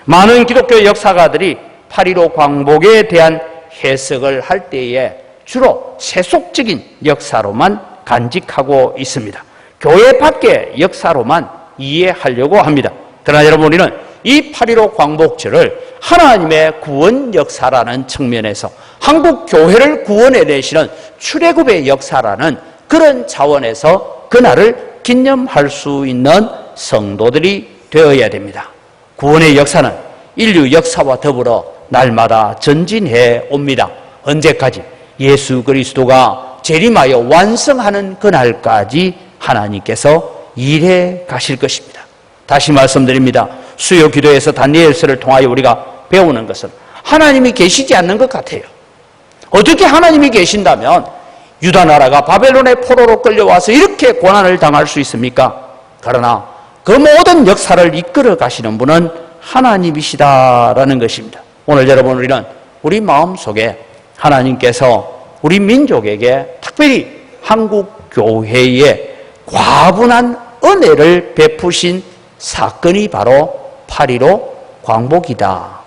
많은 기독교 역사가들이 8.15 광복에 대한 해석을 할 때에 주로 세속적인 역사로만 간직하고 있습니다. 교회 밖의 역사로만 이해하려고 합니다. 그러나 여러분, 우리는 이 8.15 광복절을 하나님의 구원 역사라는 측면에서 한국 교회를 구원해내시는 출애굽의 역사라는 그런 차원에서 그날을 기념할 수 있는 성도들이 되어야 됩니다. 구원의 역사는 인류 역사와 더불어 날마다 전진해 옵니다. 언제까지? 예수 그리스도가 재림하여 완성하는 그날까지 하나님께서 일해 가실 것입니다. 다시 말씀드립니다. 수요 기도에서 다니엘서를 통하여 우리가 배우는 것은 하나님이 계시지 않는 것 같아요. 어떻게 하나님이 계신다면 유다 나라가 바벨론의 포로로 끌려와서 이렇게 고난을 당할 수 있습니까? 그러나 그 모든 역사를 이끌어 가시는 분은 하나님이시다라는 것입니다. 오늘 여러분, 우리는 우리 마음속에 하나님께서 우리 민족에게 특별히 한국 교회에 과분한 은혜를 베푸신 사건이 바로 8.15 광복이다.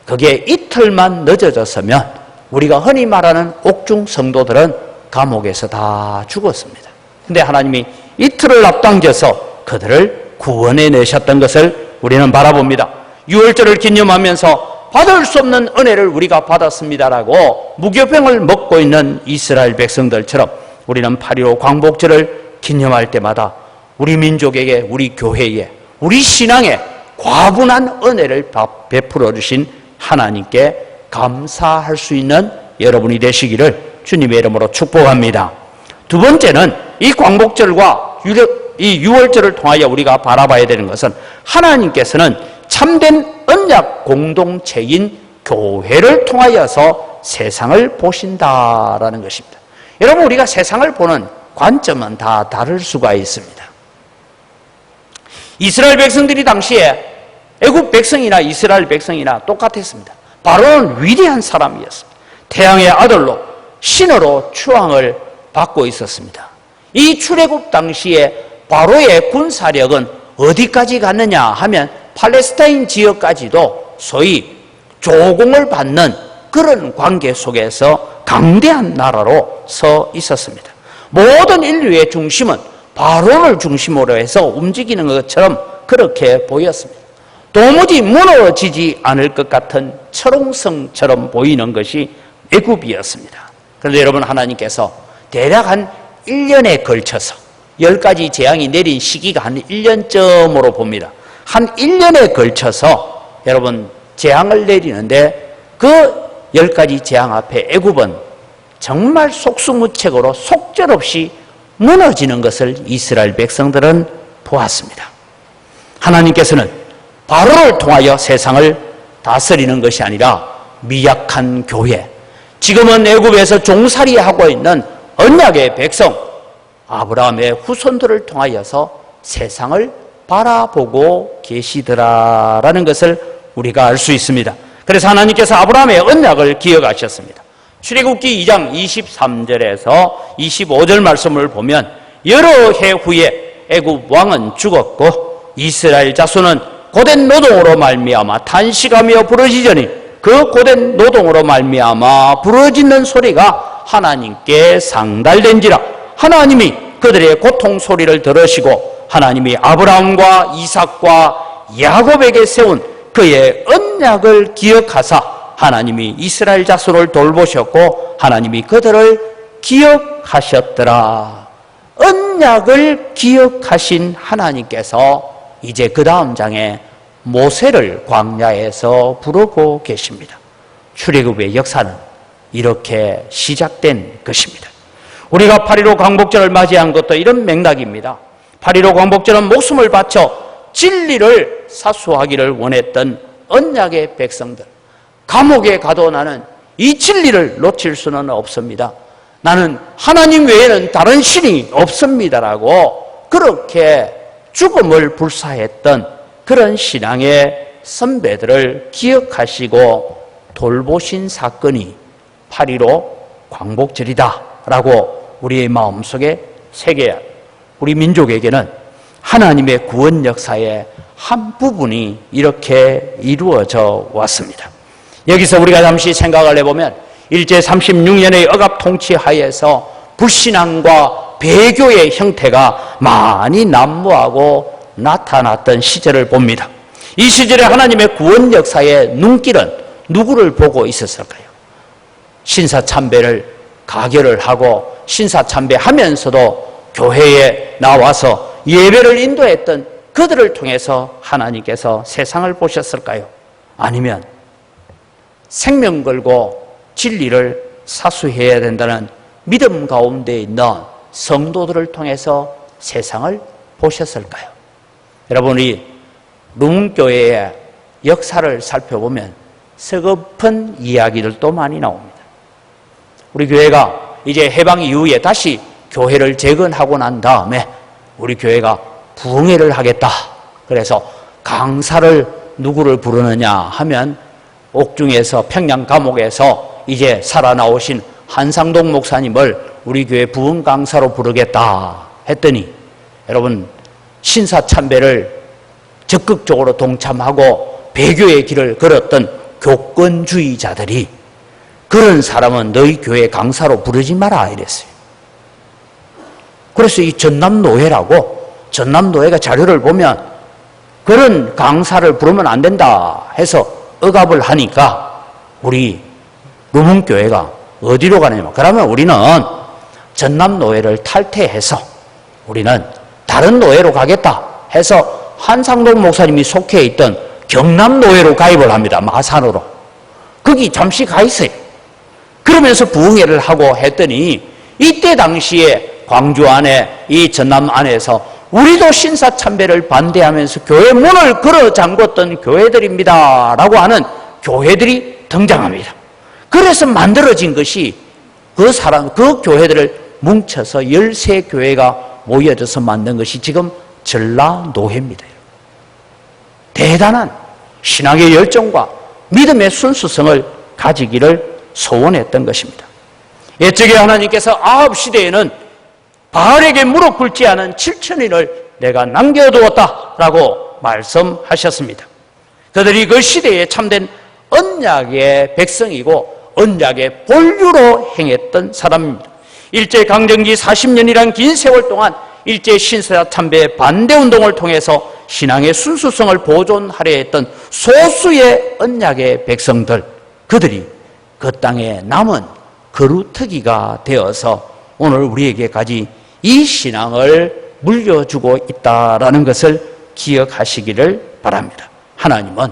그게 이틀만 늦어졌으면 우리가 흔히 말하는 옥중 성도들은 감옥에서 다 죽었습니다. 근데 하나님이 이틀을 앞당겨서 그들을 구원해내셨던 것을 우리는 바라봅니다. 6월절을 기념하면서 받을 수 없는 은혜를 우리가 받았습니다라고 무교병을 먹고 있는 이스라엘 백성들처럼 우리는 8.15 광복절을 기념할 때마다 우리 민족에게, 우리 교회에, 우리 신앙에 과분한 은혜를 베풀어 주신 하나님께 감사할 수 있는 여러분이 되시기를 주님의 이름으로 축복합니다. 두 번째는 이 광복절과 이 6월절을 통하여 우리가 바라봐야 되는 것은 하나님께서는 참된 언약 공동체인 교회를 통하여서 세상을 보신다라는 것입니다. 여러분, 우리가 세상을 보는 관점은 다 다를 수가 있습니다. 이스라엘 백성들이 당시에 애굽 백성이나 이스라엘 백성이나 똑같았습니다. 바로는 위대한 사람이었습니다. 태양의 아들로 신으로 추앙을 받고 있었습니다. 이 출애굽 당시에 바로의 군사력은 어디까지 갔느냐 하면 팔레스타인 지역까지도 소위 조공을 받는 그런 관계 속에서 강대한 나라로 서 있었습니다. 모든 인류의 중심은 바로를 중심으로 해서 움직이는 것처럼 그렇게 보였습니다. 도무지 무너지지 않을 것 같은 철옹성처럼 보이는 것이 애굽이었습니다. 그런데 여러분, 하나님께서 대략 한 1년에 걸쳐서 10가지 재앙이 내린 시기가 한 1년쯤으로 봅니다. 한 1년에 걸쳐서 여러분 재앙을 내리는데 그 10가지 재앙 앞에 애굽은 정말 속수무책으로 속절없이 무너지는 것을 이스라엘 백성들은 보았습니다. 하나님께서는 바로를 통하여 세상을 다스리는 것이 아니라 미약한 교회, 지금은 애굽에서 종살이하고 있는 언약의 백성 아브라함의 후손들을 통하여서 세상을 바라보고 계시더라라는 것을 우리가 알 수 있습니다. 그래서 하나님께서 아브라함의 언약을 기억하셨습니다. 출애굽기 2장 23절에서 25절 말씀을 보면 여러 해 후에 애굽 왕은 죽었고 이스라엘 자손은 고된 노동으로 말미암아 탄식하며 부르짖으니 그 고된 노동으로 말미암아 부르짖는 소리가 하나님께 상달된지라. 하나님이 그들의 고통 소리를 들으시고 하나님이 아브라함과 이삭과 야곱에게 세운 그의 언약을 기억하사 하나님이 이스라엘 자손을 돌보셨고 하나님이 그들을 기억하셨더라. 언약을 기억하신 하나님께서 이제 그 다음 장에 모세를 광야에서 부르고 계십니다. 출애굽의 역사는 이렇게 시작된 것입니다. 우리가 8.15 광복절을 맞이한 것도 이런 맥락입니다. 8.15 광복절은 목숨을 바쳐 진리를 사수하기를 원했던 언약의 백성들, 감옥에 가도 나는 이 진리를 놓칠 수는 없습니다. 나는 하나님 외에는 다른 신이 없습니다라고 그렇게 죽음을 불사했던 그런 신앙의 선배들을 기억하시고 돌보신 사건이 8.15 광복절이다라고 우리의 마음속에 새겨야 우리 민족에게는 하나님의 구원 역사의 한 부분이 이렇게 이루어져 왔습니다. 여기서 우리가 잠시 생각을 해보면 일제 36년의 억압 통치 하에서 불신앙과 배교의 형태가 많이 난무하고 나타났던 시절을 봅니다. 이 시절에 하나님의 구원 역사의 눈길은 누구를 보고 있었을까요? 신사참배를 가결을 하고 신사참배하면서도 교회에 나와서 예배를 인도했던 그들을 통해서 하나님께서 세상을 보셨을까요? 아니면 생명 걸고 진리를 사수해야 된다는 믿음 가운데 있는 성도들을 통해서 세상을 보셨을까요? 여러분이 룸교회의 역사를 살펴보면 서글픈 이야기들도 많이 나옵니다. 우리 교회가 이제 해방 이후에 다시 교회를 재건하고 난 다음에 우리 교회가 부흥회를 하겠다. 그래서 강사를 누구를 부르느냐 하면 옥중에서 평양 감옥에서 이제 살아나오신 한상동 목사님을 우리 교회 부흥 강사로 부르겠다 했더니 여러분 신사참배를 적극적으로 동참하고 배교의 길을 걸었던 교권주의자들이 그런 사람은 너희 교회 강사로 부르지 마라 이랬어요. 그래서 이 전남노회라고 전남노회가 자료를 보면 그런 강사를 부르면 안 된다 해서 억압을 하니까 우리 루문교회가 어디로 가냐면 그러면 우리는 전남노회를 탈퇴해서 우리는 다른 노회로 가겠다 해서 한상동 목사님이 속해 있던 경남노회로 가입을 합니다. 마산으로. 거기 잠시 가 있어요. 그러면서 부흥회를 하고 했더니 이때 당시에 광주 안에 이 전남 안에서 우리도 신사참배를 반대하면서 교회 문을 걸어 잠궜던 교회들입니다 라고 하는 교회들이 등장합니다. 그래서 만들어진 것이 그 교회들을 뭉쳐서 13교회가 모여져서 만든 것이 지금 전라노회입니다. 대단한 신앙의 열정과 믿음의 순수성을 가지기를 소원했던 것입니다. 옛적에 하나님께서 아합 시대에는 바알에게 무릎 꿇지 않은 7천인을 내가 남겨두었다라고 말씀하셨습니다. 그들이 그 시대에 참된 언약의 백성이고 언약의 본류로 행했던 사람입니다. 일제강점기 40년이란 긴 세월 동안 일제 신사참배 반대운동을 통해서 신앙의 순수성을 보존하려 했던 소수의 언약의 백성들, 그들이 그 땅에 남은 그루터기가 되어서 오늘 우리에게까지 이 신앙을 물려주고 있다는 것을 기억하시기를 바랍니다. 하나님은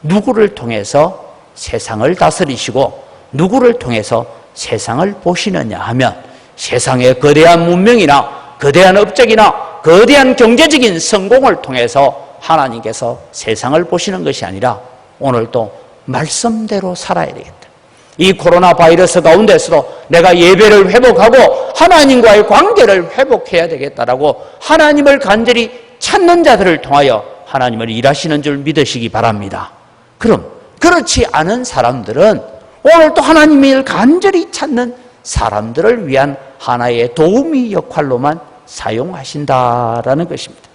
누구를 통해서 세상을 다스리시고 누구를 통해서 세상을 보시느냐 하면 세상의 거대한 문명이나 거대한 업적이나 거대한 경제적인 성공을 통해서 하나님께서 세상을 보시는 것이 아니라 오늘도 말씀대로 살아야 되겠다. 이 코로나 바이러스 가운데서도 내가 예배를 회복하고 하나님과의 관계를 회복해야 되겠다라고 하나님을 간절히 찾는 자들을 통하여 하나님을 일하시는 줄 믿으시기 바랍니다. 그럼 그렇지 않은 사람들은 오늘도 하나님을 간절히 찾는 사람들을 위한 하나의 도우미 역할로만 사용하신다라는 것입니다.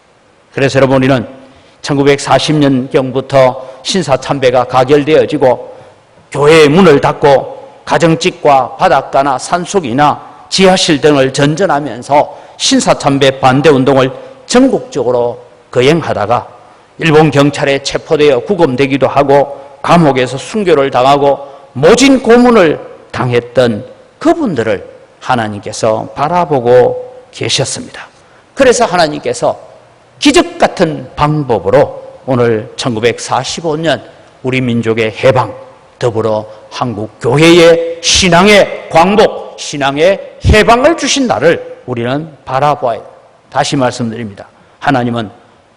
그래서 여러분, 우리는 1940년경부터 신사참배가 가결되어지고 교회의 문을 닫고 가정집과 바닷가나 산속이나 지하실 등을 전전하면서 신사참배 반대운동을 전국적으로 거행하다가 일본 경찰에 체포되어 구금되기도 하고 감옥에서 순교를 당하고 모진 고문을 당했던 그분들을 하나님께서 바라보고 계셨습니다. 그래서 하나님께서 기적 같은 방법으로 오늘 1945년 우리 민족의 해방, 더불어 한국 교회의 신앙의 광복, 신앙의 해방을 주신 날을 우리는 바라보아야 합니다. 다시 말씀드립니다. 하나님은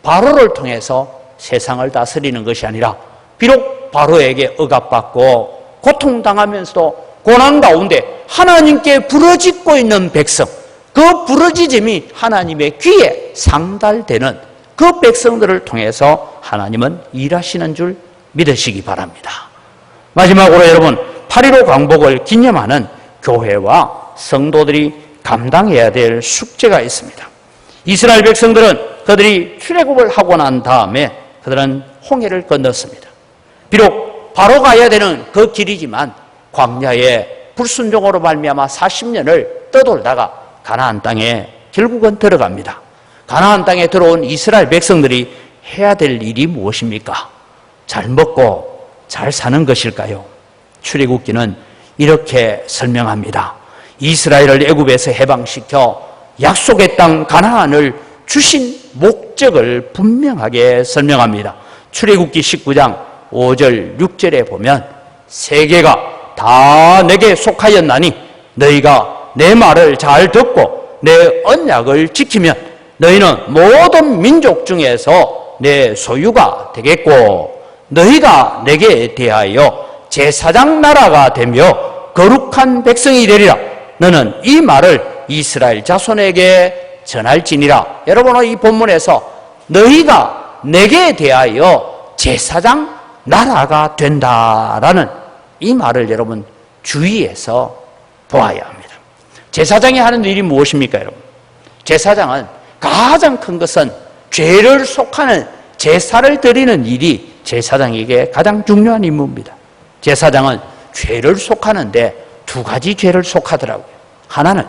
바로를 통해서 세상을 다스리는 것이 아니라 비록 바로에게 억압받고 고통당하면서도 고난 가운데 하나님께 부르짖고 있는 백성, 그 부르짖음이 하나님의 귀에 상달되는 그 백성들을 통해서 하나님은 일하시는 줄 믿으시기 바랍니다. 마지막으로 여러분, 8.15 광복을 기념하는 교회와 성도들이 감당해야 될 숙제가 있습니다. 이스라엘 백성들은 그들이 출애굽을 하고 난 다음에 그들은 홍해를 건넜습니다. 비록 바로 가야 되는 그 길이지만 광야에 불순종으로 말미암아 40년을 떠돌다가 가나안 땅에 결국은 들어갑니다. 가나안 땅에 들어온 이스라엘 백성들이 해야 될 일이 무엇입니까? 잘 먹고 잘 사는 것일까요? 출애굽기는 이렇게 설명합니다. 이스라엘을 애굽에서 해방시켜 약속의 땅 가나안을 주신 목적을 분명하게 설명합니다. 출애굽기 19장 5절 6절에 보면 세계가 다 내게 속하였나니 너희가 내 말을 잘 듣고 내 언약을 지키면 너희는 모든 민족 중에서 내 소유가 되겠고 너희가 내게 대하여 제사장 나라가 되며 거룩한 백성이 되리라. 너는 이 말을 이스라엘 자손에게 전할지니라. 여러분은 이 본문에서 너희가 내게 대하여 제사장 나라가 된다라는 이 말을 여러분 주의해서 보아야 합니다. 제사장이 하는 일이 무엇입니까, 여러분? 제사장은 가장 큰 것은 죄를 속하는 제사를 드리는 일이 제사장에게 가장 중요한 임무입니다. 제사장은 죄를 속하는데 두 가지 죄를 속하더라고요. 하나는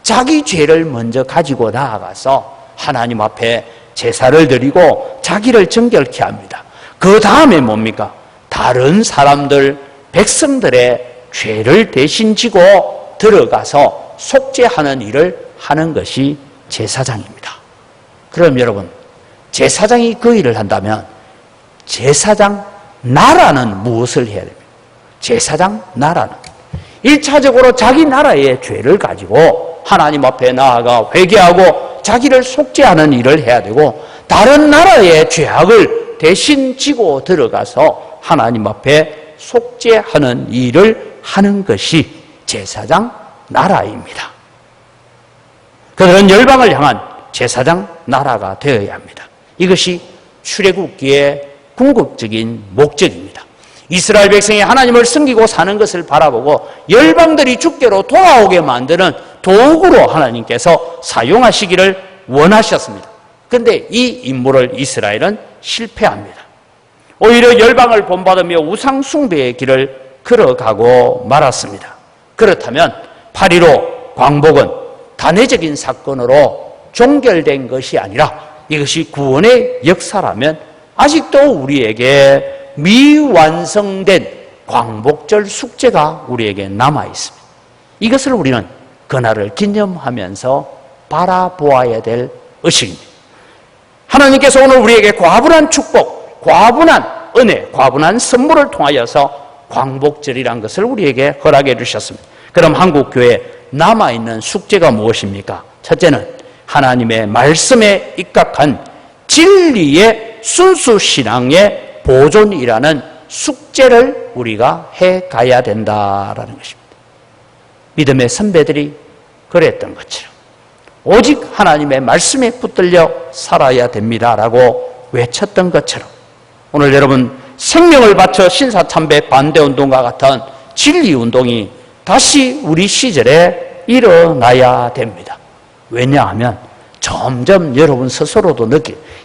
자기 죄를 먼저 가지고 나아가서 하나님 앞에 제사를 드리고 자기를 정결케 합니다. 그 다음에 뭡니까? 다른 사람들, 백성들의 죄를 대신 지고 들어가서 속죄하는 일을 하는 것이 제사장입니다. 그럼 여러분, 제사장이 그 일을 한다면 제사장 나라는 무엇을 해야 됩니까? 제사장 나라는 1차적으로 자기 나라의 죄를 가지고 하나님 앞에 나아가 회개하고 자기를 속죄하는 일을 해야 되고, 다른 나라의 죄악을 대신 지고 들어가서 하나님 앞에 속죄하는 일을 하는 것이 제사장 나라입니다. 그들은 열방을 향한 제사장 나라가 되어야 합니다. 이것이 출애굽기의 궁극적인 목적입니다. 이스라엘 백성이 하나님을 섬기고 사는 것을 바라보고 열방들이 주께로 돌아오게 만드는 도구로 하나님께서 사용하시기를 원하셨습니다. 그런데 이 임무를 이스라엘은 실패합니다. 오히려 열방을 본받으며 우상 숭배의 길을 걸어가고 말았습니다. 그렇다면 8.15 광복은 단회적인 사건으로 종결된 것이 아니라 이것이 구원의 역사라면 아직도 우리에게 미완성된 광복절 숙제가 우리에게 남아 있습니다. 이것을 우리는 그날을 기념하면서 바라보아야 될 의식입니다. 하나님께서 오늘 우리에게 과분한 축복, 과분한 은혜, 과분한 선물을 통하여서 광복절이란 것을 우리에게 허락해 주셨습니다. 그럼 한국교회에 남아있는 숙제가 무엇입니까? 첫째는 하나님의 말씀에 입각한 진리의 순수신앙의 보존이라는 숙제를 우리가 해가야 된다라는 것입니다. 믿음의 선배들이 그랬던 것처럼 오직 하나님의 말씀에 붙들려 살아야 됩니다라고 외쳤던 것처럼 오늘 여러분 생명을 바쳐 신사참배 반대운동과 같은 진리운동이 다시 우리 시절에 일어나야 됩니다. 왜냐하면 점점 여러분 스스로도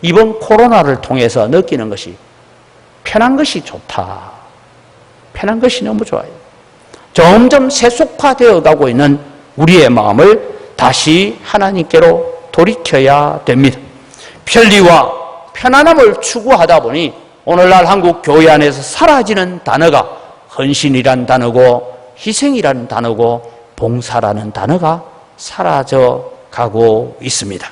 이번 코로나를 통해서 느끼는 것이 편한 것이 좋다. 편한 것이 너무 좋아요. 점점 세속화되어 가고 있는 우리의 마음을 다시 하나님께로 돌이켜야 됩니다. 편리와 편안함을 추구하다 보니 오늘날 한국 교회 안에서 사라지는 단어가 헌신이란 단어고 희생이라는 단어고 봉사라는 단어가 사라져 가고 있습니다.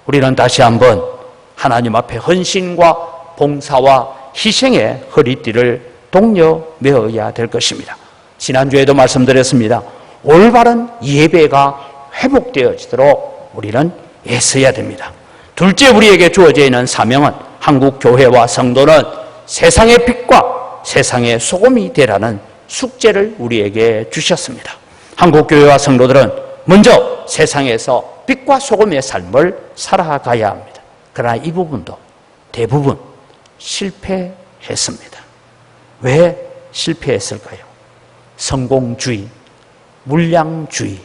우리는 다시 한번 하나님 앞에 헌신과 봉사와 희생의 허리띠를 동여 메어야 될 것입니다. 지난주에도 말씀드렸습니다. 올바른 예배가 회복되어지도록 우리는 애써야 됩니다. 둘째, 우리에게 주어져 있는 사명은 한국 교회와 성도는 세상의 빛과 세상의 소금이 되라는 숙제를 우리에게 주셨습니다. 한국 교회와 성도들은 먼저 세상에서 빛과 소금의 삶을 살아가야 합니다. 그러나 이 부분도 대부분 실패했습니다. 왜 실패했을까요? 성공주의, 물량주의,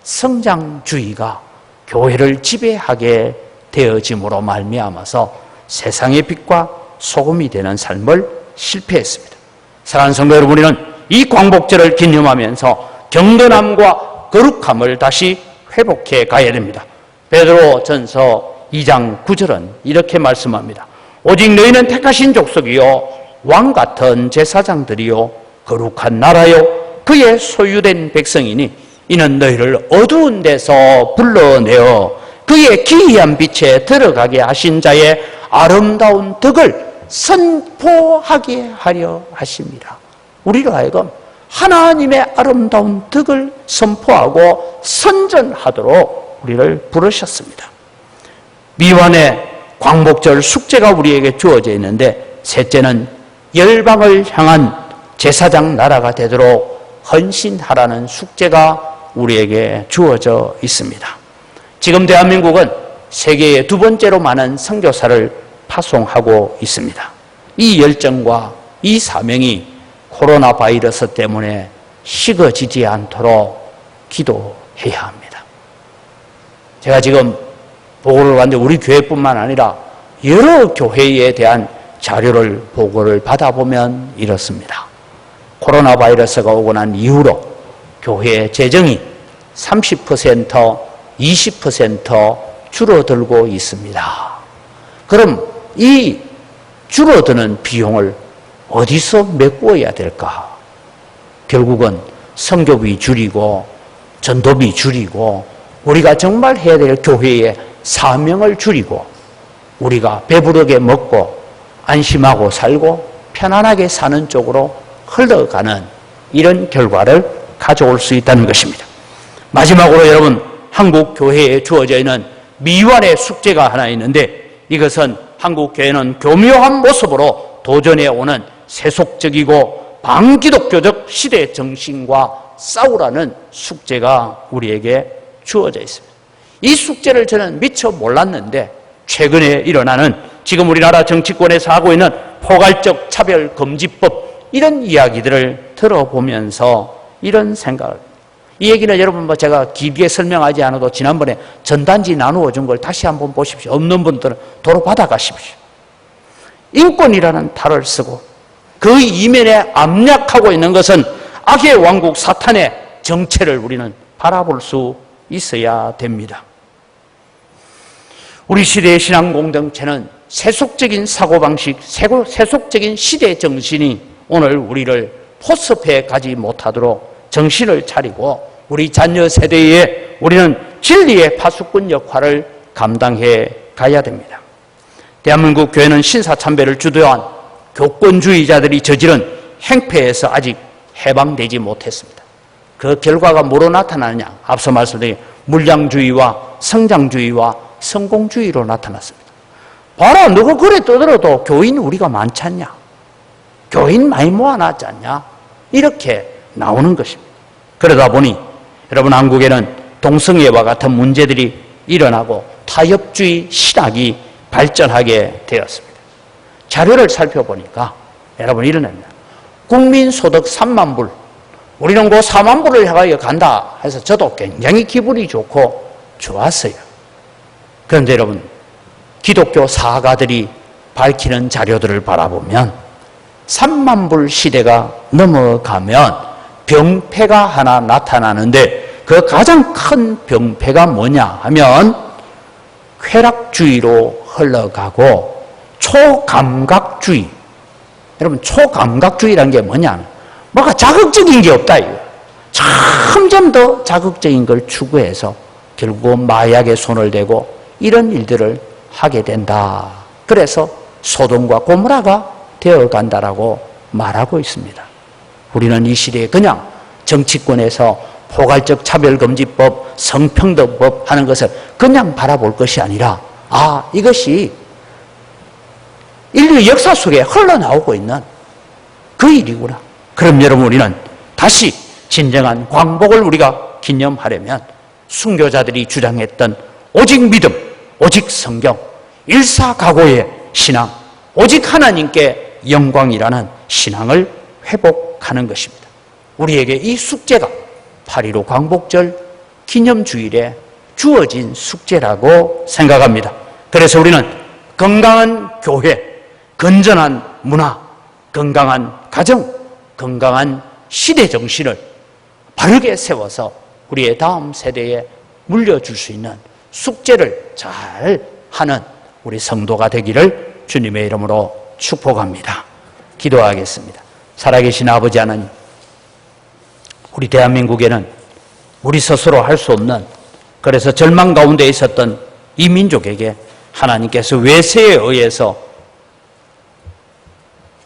성장주의가 교회를 지배하게 되어짐으로 말미암아서 세상의 빛과 소금이 되는 삶을 실패했습니다. 사랑하는 성도 여러분, 우리는 이 광복절을 기념하면서 경건함과 거룩함을 다시 회복해 가야 됩니다. 베드로전서 2장 9절은 이렇게 말씀합니다. 오직 너희는 택하신 족속이요 왕 같은 제사장들이요 거룩한 나라요 그의 소유된 백성이니 이는 너희를 어두운 데서 불러내어 그의 기이한 빛에 들어가게 하신 자의 아름다운 덕을 선포하게 하려 하십니다. 우리로 하여금 하나님의 아름다운 덕을 선포하고 선전하도록 우리를 부르셨습니다. 미완의 광복절 숙제가 우리에게 주어져 있는데, 셋째는 열방을 향한 제사장 나라가 되도록 헌신하라는 숙제가 우리에게 주어져 있습니다. 지금 대한민국은 세계에 두 번째로 많은 선교사를 파송하고 있습니다. 이 열정과 이 사명이 코로나 바이러스 때문에 식어지지 않도록 기도해야 합니다. 제가 지금 보고를 받는데 우리 교회뿐만 아니라 여러 교회에 대한 자료를 보고를 받아보면 이렇습니다. 코로나 바이러스가 오고 난 이후로 교회 재정이 30%, 20% 줄어들고 있습니다. 그럼 이 줄어드는 비용을 어디서 메꾸어야 될까? 결국은 선교비 줄이고 전도비 줄이고 우리가 정말 해야 될 교회의 사명을 줄이고 우리가 배부르게 먹고 안심하고 살고 편안하게 사는 쪽으로 흘러가는 이런 결과를 가져올 수 있다는 것입니다. 마지막으로 여러분, 한국 교회에 주어져 있는 미완의 숙제가 하나 있는데, 이것은 한국 교회는 교묘한 모습으로 도전해 오는 세속적이고 반기독교적 시대 정신과 싸우라는 숙제가 우리에게 주어져 있습니다. 이 숙제를 저는 미처 몰랐는데, 최근에 일어나는 지금 우리나라 정치권에서 하고 있는 포괄적 차별금지법 이런 이야기들을 들어보면서 이런 생각을, 이 얘기는 여러분 뭐 제가 길게 설명하지 않아도 지난번에 전단지 나누어 준 걸 다시 한번 보십시오. 없는 분들은 도로 받아가십시오. 인권이라는 탈을 쓰고 그 이면에 압력하고 있는 것은 악의 왕국 사탄의 정체를 우리는 바라볼 수 있어야 됩니다. 우리 시대의 신앙 공동체는 세속적인 사고방식, 세속적인 시대 정신이 오늘 우리를 포섭해 가지 못하도록 정신을 차리고 우리 자녀 세대에 우리는 진리의 파수꾼 역할을 감당해 가야 됩니다. 대한민국 교회는 신사참배를 주도한 교권주의자들이 저지른 행패에서 아직 해방되지 못했습니다. 그 결과가 뭐로 나타나느냐? 앞서 말씀드린 물량주의와 성장주의와 성공주의로 나타났습니다. 봐라, 너가 그래 떠들어도 교인 우리가 많지 않냐? 교인 많이 모아놨지 않냐? 이렇게 나오는 것입니다. 그러다 보니 여러분 한국에는 동성애와 같은 문제들이 일어나고 타협주의 신학이 발전하게 되었습니다. 자료를 살펴보니까 여러분 이런 겁니다. 국민소득 3만 불, 우리는 그 4만 불을 향하여 간다 해서 저도 굉장히 기분이 좋고 좋았어요. 그런데 여러분 기독교 사가들이 밝히는 자료들을 바라보면 3만 불 시대가 넘어가면 병폐가 하나 나타나는데 그 가장 큰 병폐가 뭐냐 하면 쾌락주의로 흘러가고 초감각주의. 여러분 초감각주의라는 게 뭐냐? 뭐가 자극적인 게 없다 이거예요. 점점 더 자극적인 걸 추구해서 결국 마약에 손을 대고 이런 일들을 하게 된다. 그래서 소돔과 고모라가 되어간다라고 말하고 있습니다. 우리는 이 시대에 그냥 정치권에서 포괄적 차별금지법, 성평등법 하는 것을 그냥 바라볼 것이 아니라 이것이 인류 역사 속에 흘러나오고 있는 그 일이구나. 그럼 여러분 우리는 다시 진정한 광복을 우리가 기념하려면 순교자들이 주장했던 오직 믿음, 오직 성경, 일사각오의 신앙, 오직 하나님께 영광이라는 신앙을 회복하는 것입니다. 우리에게 이 숙제가 8.15 광복절 기념주일에 주어진 숙제라고 생각합니다. 그래서 우리는 건강한 교회, 건전한 문화, 건강한 가정, 건강한 시대 정신을 바르게 세워서 우리의 다음 세대에 물려줄 수 있는 숙제를 잘 하는 우리 성도가 되기를 주님의 이름으로 축복합니다. 기도하겠습니다. 살아계신 아버지 하나님, 우리 대한민국에는 우리 스스로 할 수 없는, 그래서 절망 가운데 있었던 이 민족에게 하나님께서 외세에 의해서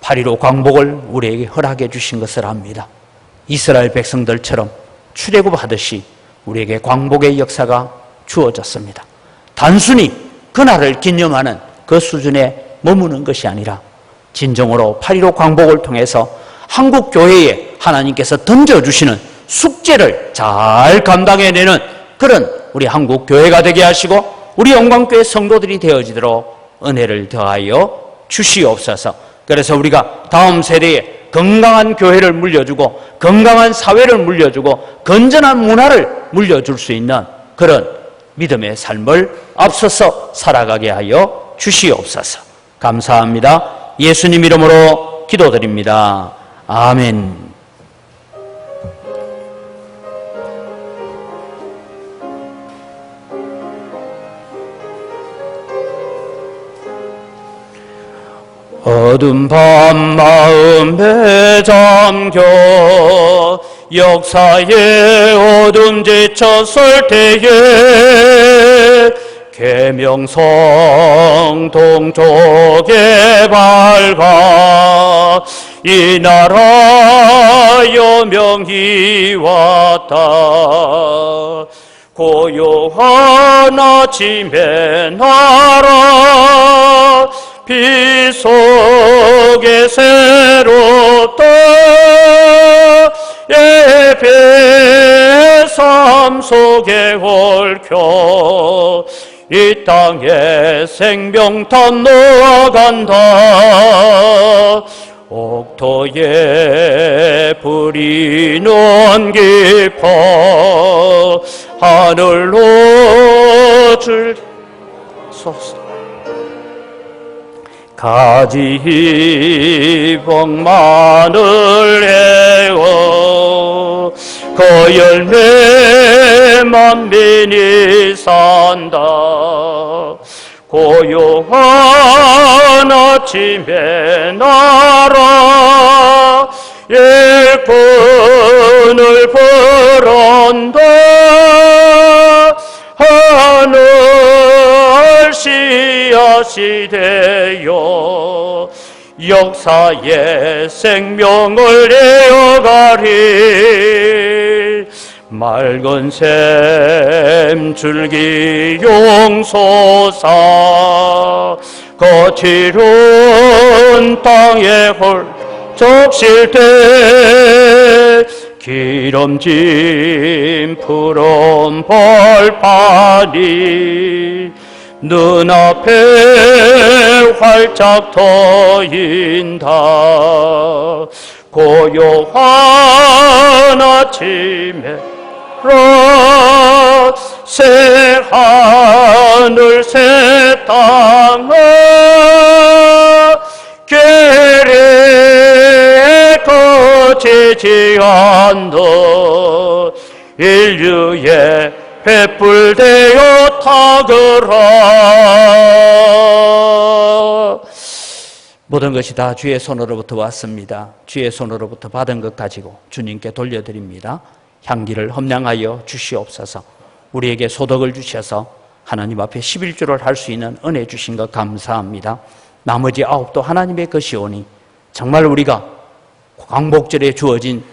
8.15 광복을 우리에게 허락해 주신 것을 압니다. 이스라엘 백성들처럼 출애굽하듯이 우리에게 광복의 역사가 주어졌습니다. 단순히 그날을 기념하는 그 수준에 머무는 것이 아니라 진정으로 8.15 광복을 통해서 한국 교회에 하나님께서 던져주시는 숙제를 잘 감당해내는 그런 우리 한국 교회가 되게 하시고 우리 영광교회 성도들이 되어지도록 은혜를 더하여 주시옵소서. 그래서 우리가 다음 세대에 건강한 교회를 물려주고 건강한 사회를 물려주고 건전한 문화를 물려줄 수 있는 그런 믿음의 삶을 앞서서 살아가게 하여 주시옵소서. 감사합니다. 예수님 이름으로 기도드립니다. 아멘. 어둠 밤 마음에 잠겨 역사의 어둠 지쳤을 때에 계명성 동쪽에 밝아 이 나라 여명이 왔다. 고요한 아침의 나라 빛 속에 새롭다. 예배 삶 속에 얽혀 이 땅에 생명탄 놓아간다. 옥토에 불이 깊어 하늘로 줄소서. 가지 복만을 해워 그 열매 만민이 산다. 고요한 아침에 나라 일꾼을 부른다. 하늘 씨앗이 되어 역사의 생명을 이어가리. 맑은 샘 줄기 용솟아 거칠은 땅에 홀쩍 때 기름진 푸른 벌판이 눈앞에 활짝 터인다. 고요한 아침에 새 하늘 새 땅아 계례 거치지 않는 인류의 횃불되어 타거라. 모든 것이 다 주의 손으로부터 왔습니다. 주의 손으로부터 받은 것 가지고 주님께 돌려드립니다. 향기를 험량하여 주시옵소서. 우리에게 소득을 주셔서 하나님 앞에 11조를 할 수 있는 은혜 주신 것 감사합니다. 나머지 9도 하나님의 것이오니 정말 우리가 광복절에 주어진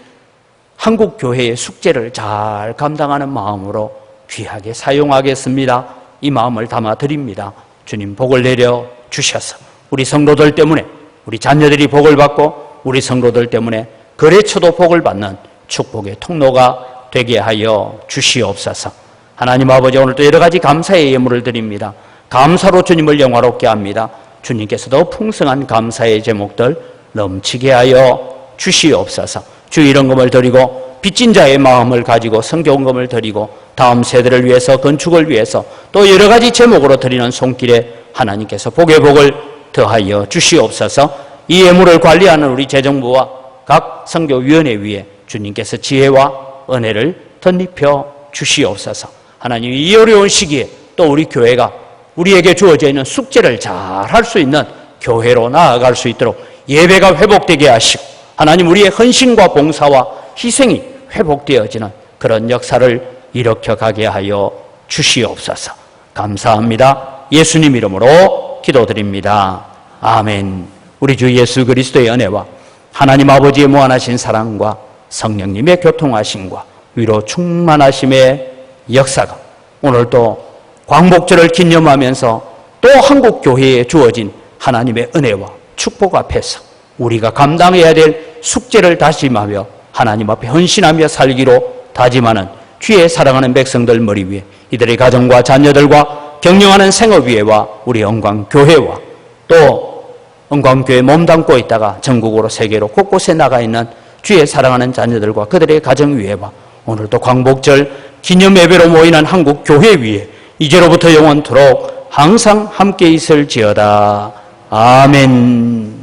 한국교회의 숙제를 잘 감당하는 마음으로 귀하게 사용하겠습니다. 이 마음을 담아 드립니다. 주님 복을 내려 주셔서 우리 성도들 때문에 우리 자녀들이 복을 받고 우리 성도들 때문에 거래처도 복을 받는 축복의 통로가 되게 하여 주시옵소서. 하나님 아버지, 오늘도 여러 가지 감사의 예물을 드립니다. 감사로 주님을 영화롭게 합니다. 주님께서도 풍성한 감사의 제목들 넘치게 하여 주시옵소서. 주 이런금을 드리고 빚진 자의 마음을 가지고 성경금을 드리고 다음 세대를 위해서 건축을 위해서 또 여러 가지 제목으로 드리는 손길에 하나님께서 복의 복을 더하여 주시옵소서. 이 예물을 관리하는 우리 재정부와 각 선교위원회 위에 주님께서 지혜와 은혜를 덧입혀 주시옵소서. 하나님, 이 어려운 시기에 또 우리 교회가 우리에게 주어져 있는 숙제를 잘 할 수 있는 교회로 나아갈 수 있도록 예배가 회복되게 하시고 하나님, 우리의 헌신과 봉사와 희생이 회복되어지는 그런 역사를 일으켜 가게 하여 주시옵소서. 감사합니다. 예수님 이름으로 기도드립니다. 아멘. 우리 주 예수 그리스도의 은혜와 하나님 아버지의 무한하신 사랑과 성령님의 교통하심과 위로 충만하심의 역사가 오늘도 광복절을 기념하면서 또 한국교회에 주어진 하나님의 은혜와 축복 앞에서 우리가 감당해야 될 숙제를 다짐하며 하나님 앞에 헌신하며 살기로 다짐하는 주의 사랑하는 백성들 머리 위에 이들의 가정과 자녀들과 경영하는 생업위회와 우리 영광교회와 또 영광교회 몸담고 있다가 전국으로 세계로 곳곳에 나가 있는 주의 사랑하는 자녀들과 그들의 가정위회와 오늘도 광복절 기념예배로 모이는 한국교회 위에 이제로부터 영원토록 항상 함께 있을지어다. 아멘.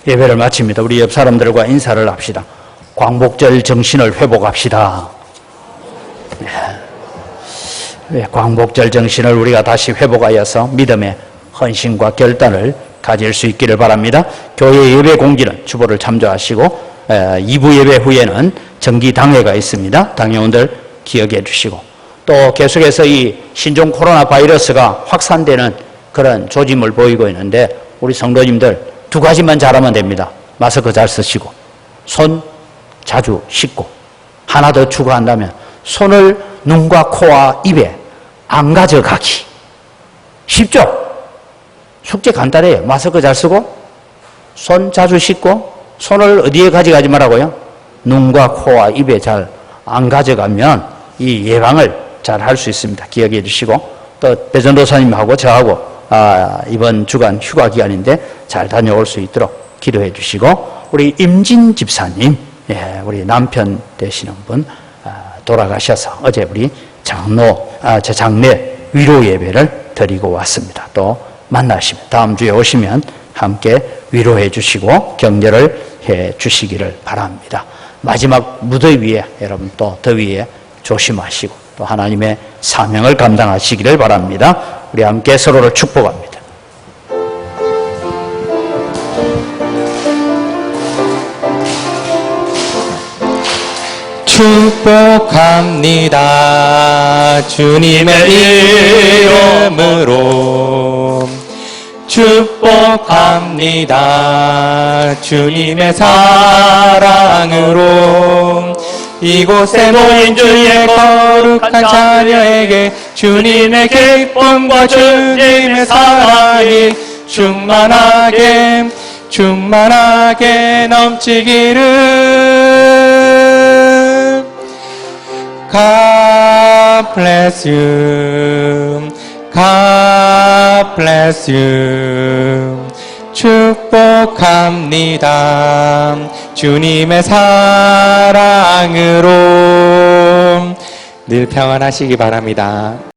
예배를 마칩니다. 우리 옆 사람들과 인사를 합시다. 광복절 정신을 회복합시다. 광복절 정신을 우리가 다시 회복하여서 믿음의 헌신과 결단을 가질 수 있기를 바랍니다. 교회 예배 공지는 주보를 참조하시고 2부 예배 후에는 정기 당회가 있습니다. 당회원들 기억해 주시고 또 계속해서 이 신종 코로나 바이러스가 확산되는 그런 조짐을 보이고 있는데 우리 성도님들 2가지만 잘하면 됩니다. 마스크 잘 쓰시고 손 자주 씻고 하나 더 추가한다면 손을 눈과 코와 입에 안 가져가기. 쉽죠? 숙제 간단해요. 마스크 잘 쓰고, 손 자주 씻고, 손을 어디에 가져가지 말라고요? 눈과 코와 입에 잘 안 가져가면 이 예방을 잘 할 수 있습니다. 기억해 주시고, 또 배전도사님하고 저하고 이번 주간 휴가 기간인데 잘 다녀올 수 있도록 기도해 주시고, 우리 임진 집사님, 우리 남편 되시는 분 돌아가셔서 어제 우리 제 장례 위로 예배를 드리고 왔습니다. 또 만나시면 다음 주에 오시면 함께 위로해 주시고 격려를 해 주시기를 바랍니다. 마지막 무더위에 여러분 또 더위에 조심하시고 또 하나님의 사명을 감당하시기를 바랍니다. 우리 함께 서로를 축복합니다. 축복합니다. 주님의 이름으로 축복합니다. 주님의 사랑으로 이곳에 모인 주의 거룩한 자녀에게 주님의 기쁨과 주님의 사랑이 충만하게 넘치기를. God bless you. God bless you. 축복합니다. 주님의 사랑으로 늘 평안하시기 바랍니다.